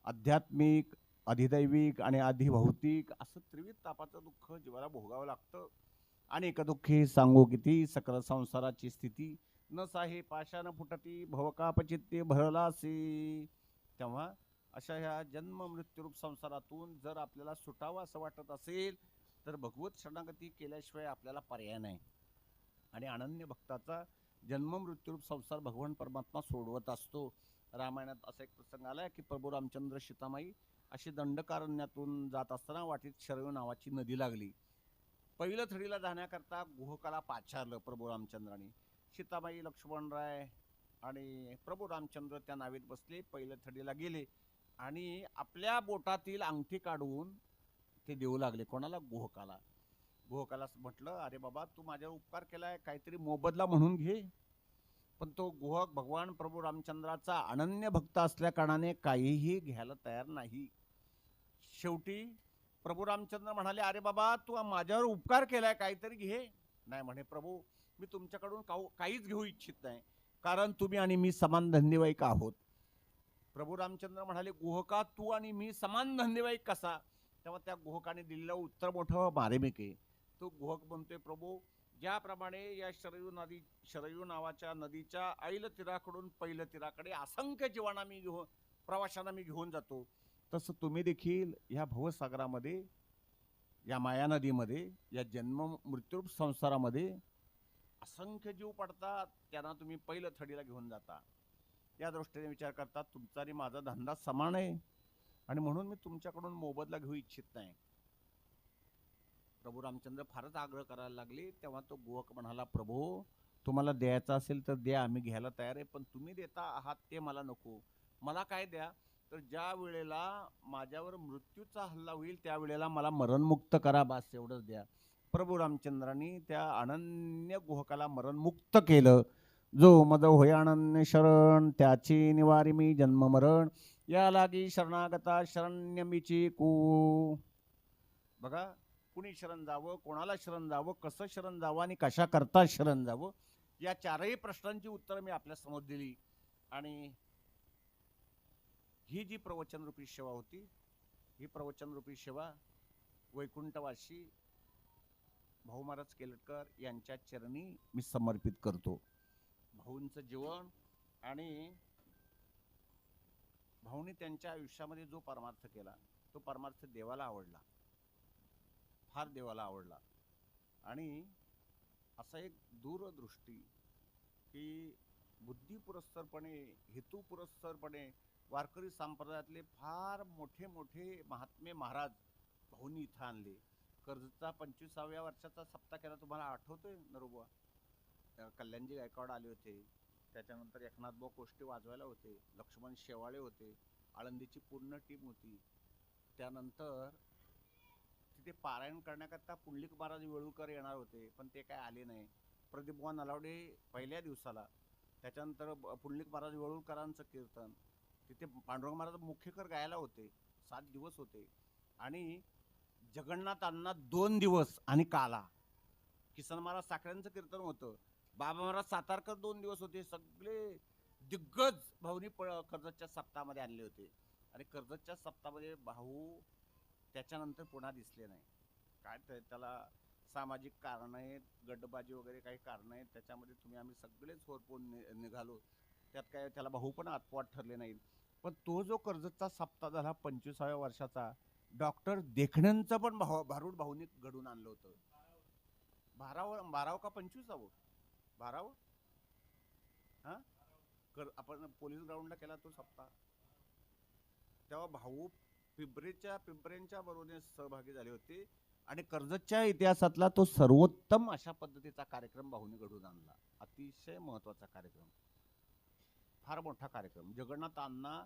आध्यात्मिक, अधिदैविक आणि अधिभौतिक असं त्रिविध तापाचं दुःख जीवाला भोगावं लागतं. अनेक दुःखे सांगू किती, सकल संसाराची स्थिती, न साहे पाशान फुटती, भवकापचित्ते भरलासी. तेव्हा अशा ह्या जन्म मृत्यूरूप संसारातून जर आपल्याला सुटावं असं वाटत असेल तर भगवत शरणागती केल्याशिवाय आपल्याला पर्याय नाही. आणि अनन्य भक्ताचा जन्म मृत्यूरूप संसार भगवान परमात्मा सोडवत असतो. रामायणात असा एक प्रसंग आलाय की प्रभू रामचंद्र सीतामाई अशी दंडकारण्यातून जात असताना वाटेत शरयू नावाची नदी लागली. पहिलं थडीला जाण्याकरता गुहकाला पाचारलं प्रभू रामचंद्राने. सीताबाई, लक्ष्मणराय आणि प्रभू रामचंद्र त्या नावेत बसले, पहिल्या थडीला गेले आणि आपल्या बोटातील अंगठी काढून ते देऊ लागले. कोणाला? गुहकाला. गुहकाला म्हटलं, अरे बाबा, तू माझ्यावर उपकार केलाय, काहीतरी मोबदला म्हणून घे. पण तो गुहक भगवान प्रभू रामचंद्राचा अनन्य भक्त असल्या कारणाने काहीही घ्यायला तयार नाही. शेवटी प्रभू रामचंद्र म्हणाले, अरे बाबा, तू माझ्यावर उपकार केलाय, काहीतरी घे. नाही म्हणे, प्रभू, मी तुमच्याकडून काहीच घेऊ इच्छित नाही, कारण तुम्ही आणि मी समान धंदेवाईक आहोत. प्रभू रामचंद्र म्हणाले, गुहका, तू आणि मी समान धंदेवाईक कसा? तेव्हा त्या गुहकाने दिलेलं उत्तर मोठं मार्मिक आहे. तो गुहक म्हणतोय, प्रभू, ज्याप्रमाणे या शरयू नावाच्या नदीच्या ऐल तीराकडून पैल तीराकडे असंख्य जीवांना प्रवाशांना मी घेऊन जातो, तसं तुम्ही देखील या भवसागरामध्ये, या माया नदीमध्ये, या जन्म मृत्यू संसारामध्ये असंख्य जीव पडतात, त्यांना तुम्ही पहिलं थडीला घेऊन जाता. या दृष्टीने विचार करतात, तुमचा आणि माझा धंदा समान आहे आणि म्हणून मी तुमच्याकडून मोबदला घेऊ इच्छित नाही. प्रभू रामचंद्र फारच आग्रह करायला लागले. तेव्हा तो गुहक म्हणाला, प्रभू, तुम्हाला द्यायचा असेल तर द्या, आम्ही घ्यायला तयार आहे, पण तुम्ही देता आहात ते मला नको. मला काय द्या, तर ज्या वेळेला माझ्यावर मृत्यूचा हल्ला होईल त्यावेळेला मला मरणमुक्त करा, बास, एवढंच द्या. प्रभू रामचंद्रांनी त्या अनन्य गुहकाला मरणमुक्त केलं. जो मद होय अनन्य शरण, त्याची निवारी मी जन्म मरण, या लागी शरणागता शरण्यमीची कू. बघा, कुणी शरण जावं, कोणाला शरण जावं, कसं शरण जावं आणि कशा करता शरण जावं, या चारही प्रश्नांची उत्तरं मी आपल्या समोर दिली. आणि ही जी प्रवचन रूपी सेवा होती, ही प्रवचन रूपी सेवा वैकुंठवासी भाऊ महाराज केलटकर यांच्या चरणी मी समर्पित करतो. भाऊंचं जीवन आणि भाऊंनी त्यांच्या आयुष्यामध्ये जो परमार्थ केला, तो परमार्थ देवाला आवडला, फार देवाला आवडला. आणि असा एक दूरदृष्टी की बुद्धिपुरस्सरपणे, हेतुपुरस्सरपणे वारकरी संप्रदायातले फार मोठे मोठे महात्मे महाराज भाऊंनी इथं आणले. कर्जतचा 25व्या वर्षाचा सप्ताह केला, तुम्हाला आठवतोय नरोबा? कल्याणजी गायकवाड आले होते, त्याच्यानंतर एकनाथभाऊ कोष्टे वाजवायला होते, लक्ष्मण शेवाळे होते, आळंदीची पूर्ण टीम होती. त्यानंतर तिथे पारायण करण्याकरता पुंडलिक महाराज वेळुकर येणार होते, पण ते काय आले नाही. प्रदीपबुवा नलावडे पहिल्या दिवसाला, त्याच्यानंतर पुंडलिक महाराज वेळुकरांचं कीर्तन, तिथे पांडुरंग महाराज मुख्यकर गायला होते. 7 दिवस होते. आणि जगन्नाथ अण्णा 2 दिवस आणि काला, किसन महाराज साखऱ्यांचं कीर्तन होतं, बाबा महाराज सातारकर 2 दिवस होते. सगळे दिग्गज भाऊनी कर्जतच्या सप्ताहामध्ये आणले होते. आणि कर्जतच्या सप्ताहामध्ये भाऊ त्याच्यानंतर पुन्हा दिसले नाही. काय त्याला सामाजिक कारण आहेत, गड्डबाजी वगैरे काही कारण आहेत, त्याच्यामध्ये आम्ही सगळेच होरपून निघालो. त्यात काय त्याला भाऊ पण अपवाद ठरले नाहीत. पण तो जो कर्जतचा सप्ताह झाला 25व्या वर्षाचा, डॉक्टर देखण्यांचं पण भारूड भाऊनी घडून आणलं होतं. 12 का 25? 12. हा, आपण पोलीस ग्राउंडला केला तो सप्ताह. तेव्हा भाऊ पिंपऱ्यांच्या बरोबर सहभागी झाले होते आणि कर्जतच्या इतिहासातला तो सर्वोत्तम अशा पद्धतीचा कार्यक्रम भाऊनी घडून आणला. अतिशय महत्वाचा कार्यक्रम, फार मोठा कार्यक्रम. जगन्नाथ अण्णा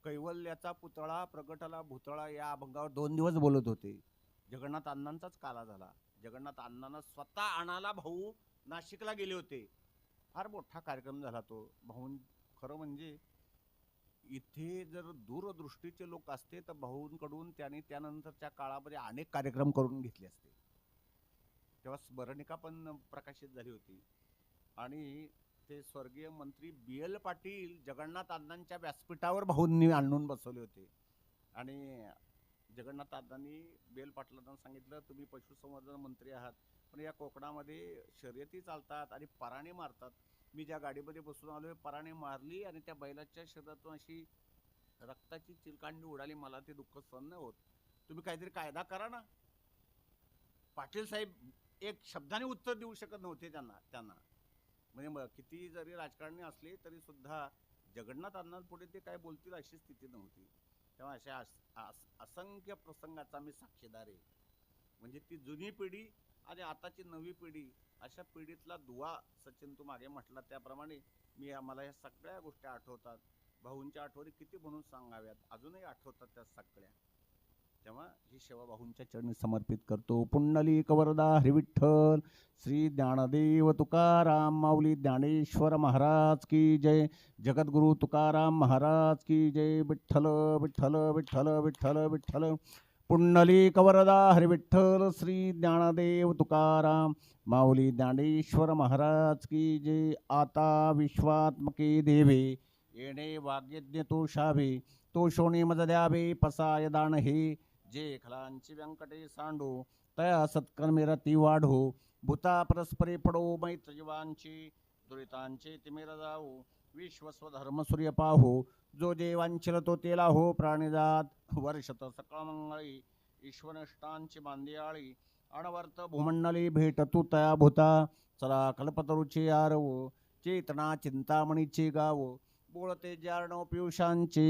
कैवल्याचा पुतळा प्रगटला भूतळा या अभंगावर 2 दिवस बोलत होते. जगन्नाथ अण्णांचाच काला झाला. जगन्नाथ अण्णांना स्वतः आणायला भाऊ नाशिकला गेले होते. फार मोठा कार्यक्रम झाला तो. भाऊ खरं म्हणजे इथे जर दूरदृष्टीचे लोक असते तर भाऊंकडून त्यांनी त्यानंतरच्या काळामध्ये अनेक कार्यक्रम करून घेतले असते. तेव्हा स्मरणिका पण प्रकाशित झाली होती. आणि ते स्वर्गीय मंत्री BL पाटील जगन्नाथ अण्णांच्या व्यासपीठावर भाऊंनी आणून बसवले होते. आणि जगन्नाथ अण्णांनी BL पाटलांना सांगितलं, तुम्ही पशुसंवर्धन मंत्री आहात, पण या कोकणामध्ये शर्यती चालतात आणि पराणे मारतात. मी ज्या गाडीमध्ये बसून आलोय, पराणे मारली आणि त्या बैलाच्या शरीरातून अशी रक्ताची चिलकांडी उडाली. मला ते दुःख सहन नाही होत. तुम्ही काहीतरी कायदा करा ना. पाटील साहेब एक शब्दाने उत्तर देऊ शकत नव्हते त्यांना. म्हणजे किती जरी राजकारणी असले तरी सुद्धा जगन्नाथ अण्णांपुढे ते काय बोलतील अशी स्थिती नव्हती. तेव्हा अशा असंख्य प्रसंगाचा मी साक्षीदार आहे. म्हणजे ती जुनी पिढी आणि आताची नवी पिढी अशा पिढीतला दुवा. सचिन तू मागे म्हटला त्याप्रमाणे आम्हाला ह्या सगळ्या गोष्टी आठवतात. भाऊंच्या आठवणी किती म्हणून सांगाव्यात, अजूनही आठवतात त्या सगळ्या. तेव्हा ही सेवा भाऊंच्या चरणी समर्पित करतो. पुंडलिक वरदा हरी विठ्ठल. श्री ज्ञानदेव तुकाराम माऊली ज्ञानेश्वर महाराज की जय. जगद्गुरु तुकाराम महाराज की जय. विठ्ठल विठ्ठल विठ्ठल विठ्ठल विठ्ठल. पुंडलिक वरदा हरी विठ्ठल. श्री ज्ञानदेव तुकाराम माऊली ज्ञानेश्वर महाराज की जय. आता विश्वात्मके देवे येणे वाग्यज्ञ तो शावे. तो शोणी मज द्यावे पसाय दान हे. जे खलांची व्यंकटे सांडो तया सत्कर्मे रती वाढो. भूता परस्परे पडो मैत्र जीवांची. दुरितांचे तिमिर जाओ विश्वस्वधर्म सूर्य पाहो. जो देवांचिल तो तेला हो प्राणीजात. वर्षत सकळ मंगळी ईश्वरष्टांची बांदियाळी. अणवर्त भूमंडली भेट तू तया भूता. चला कल्पतरुचे आरव चेतना चिंतामणीचे गाव. बोळते जारणव पियुषांचे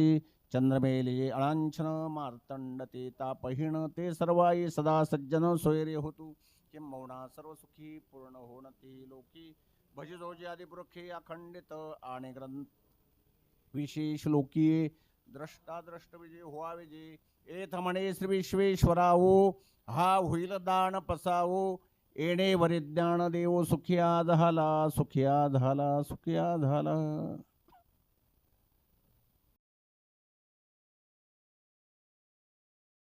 चंद्रमेले अळांछन. मार्तंड ते तापहीण ते सर्वाई सदा सज्जन सोयरे होतू. किंबहुना सर्व सुखी पूर्ण होण ते लोकी. भजजोजी आदि पुरखे अखंडित आणि ग्रंथ विशेष लोकीये. द्रष्टा द्रष्ट विजय व्हावे विजय. एथ म्हणे श्री विश्वेश्वरावो हा होईल दान पसावो. येणे वरिज्ञान देव सुखिया झाला सुखिया झाला सुखिया झाला.